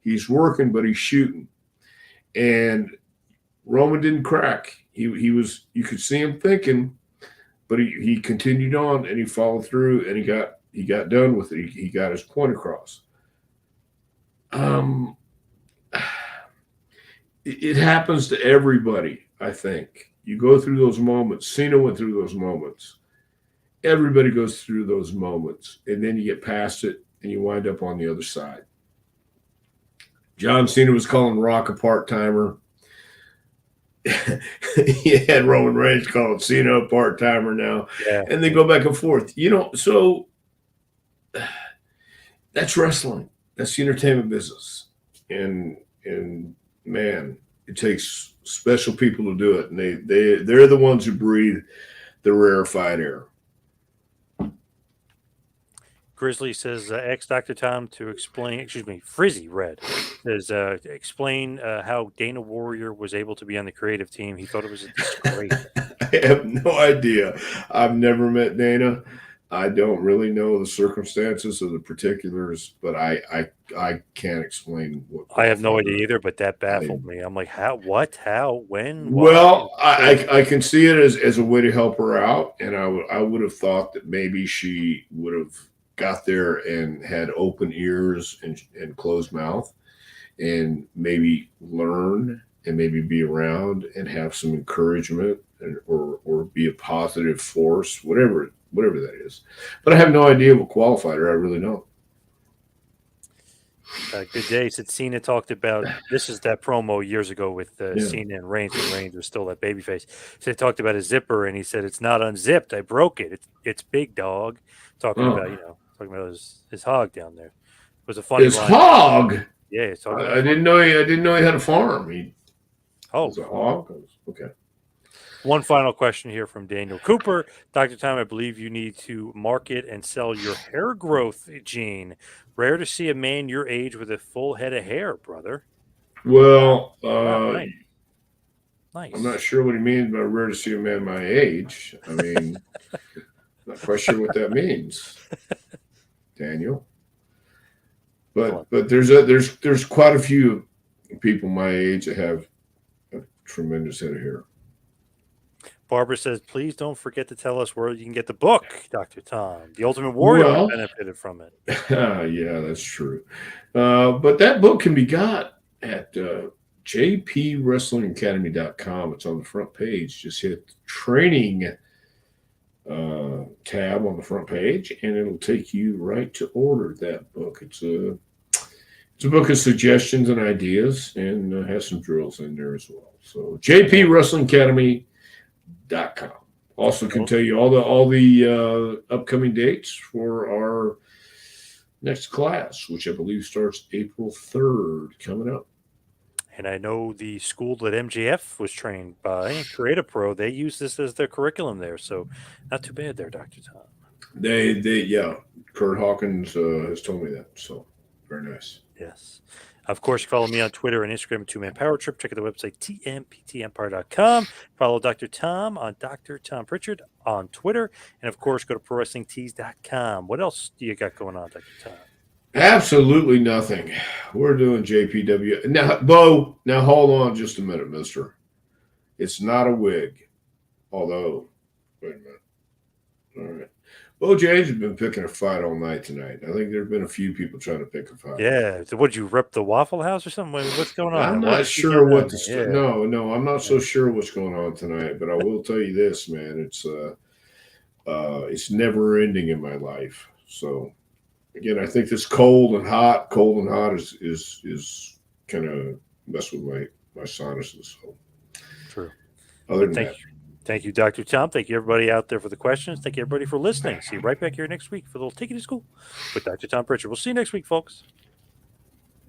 He's working, but he's shooting. And Roman didn't crack. He was, you could see him thinking, but he continued on, and he followed through, and he got done with it. He got his point across. It happens to everybody, I think. You go through those moments. Cena went through those moments. Everybody goes through those moments, and then you get past it, and you wind up on the other side. John Cena was calling Rock a part-timer. He had Roman Reigns calling Cena a part-timer now. Yeah. And they go back and forth. So that's wrestling. That's the entertainment business. And man, it takes special people to do it. And they're the ones who breathe the rarefied air. Grizzly says, ex Dr. Tom to explain, Frizzy Red says, explain how Dana Warrior was able to be on the creative team. He thought it was a disgrace. I have no idea. I've never met Dana. I don't really know the circumstances or the particulars, but I can't explain what. I have no idea either, but that baffled me. I'm like, how, what, how, when? Well, I can see it as a way to help her out, and I would have thought that maybe she would have got there and had open ears and closed mouth, and maybe learn and maybe be around and have some encouragement or be a positive force, whatever that is. But I have no idea what qualified her. I really don't. Good day. Said Cena talked about, this is that promo years ago with Cena and Reigns when Reigns was still that babyface. So he talked about a zipper, and he said, "It's not unzipped. I broke it. It's big, dog." Talking about his hog down there. It was a funny his line. Hog. Yeah, I didn't know he had a farm. He was a hog. Okay. One final question here from Daniel Cooper. Dr. Tom, I believe you need to market and sell your hair growth gene. Rare to see a man your age with a full head of hair, brother. Well, nice. I'm not sure what he means by rare to see a man my age. I mean, not quite sure what that means, Daniel. But there's quite a few people my age that have a tremendous head of hair. Barbara says, please don't forget to tell us where you can get the book, Dr. Tom. The Ultimate Warrior benefited from it. Yeah, that's true. But that book can be got at jpwrestlingacademy.com. It's on the front page. Just hit the training tab on the front page, and it'll take you right to order that book. It's a book of suggestions and ideas, and has some drills in there as well. So jpwrestlingacademy.com. Also can tell you all the upcoming dates for our next class, which I believe starts April 3rd, coming up. And I know the school that MJF was trained by, Creative Pro, they use this as their curriculum there. So not too bad there, Dr. Tom. Yeah. Kurt Hawkins has told me that. So very nice. Yes. Of course, follow me on Twitter and Instagram at 2Man Power Trip. Check out the website, tmptempire.com. Follow Dr. Tom on Dr. Tom Prichard on Twitter. And, of course, go to ProWrestlingTees.com. What else do you got going on, Dr. Tom? Absolutely nothing. We're doing JPW. Now, Bo, hold on just a minute, mister. It's not a wig. Although, wait a minute. All right. Bo James has been picking a fight all night tonight. I think there have been a few people trying to pick a fight. Yeah. So would you rip the Waffle House or something? What's going on? I'm not sure what the No, I'm not so sure what's going on tonight, but I will tell you this, man. It's never ending in my life. So again, I think this cold and hot is kind of mess with my sinuses. So true. Other than that. Thank you, Dr. Tom. Thank you, everybody out there, for the questions. Thank you, everybody, for listening. See you right back here next week for a little Take It to School with Dr. Tom Prichard. We'll see you next week, folks.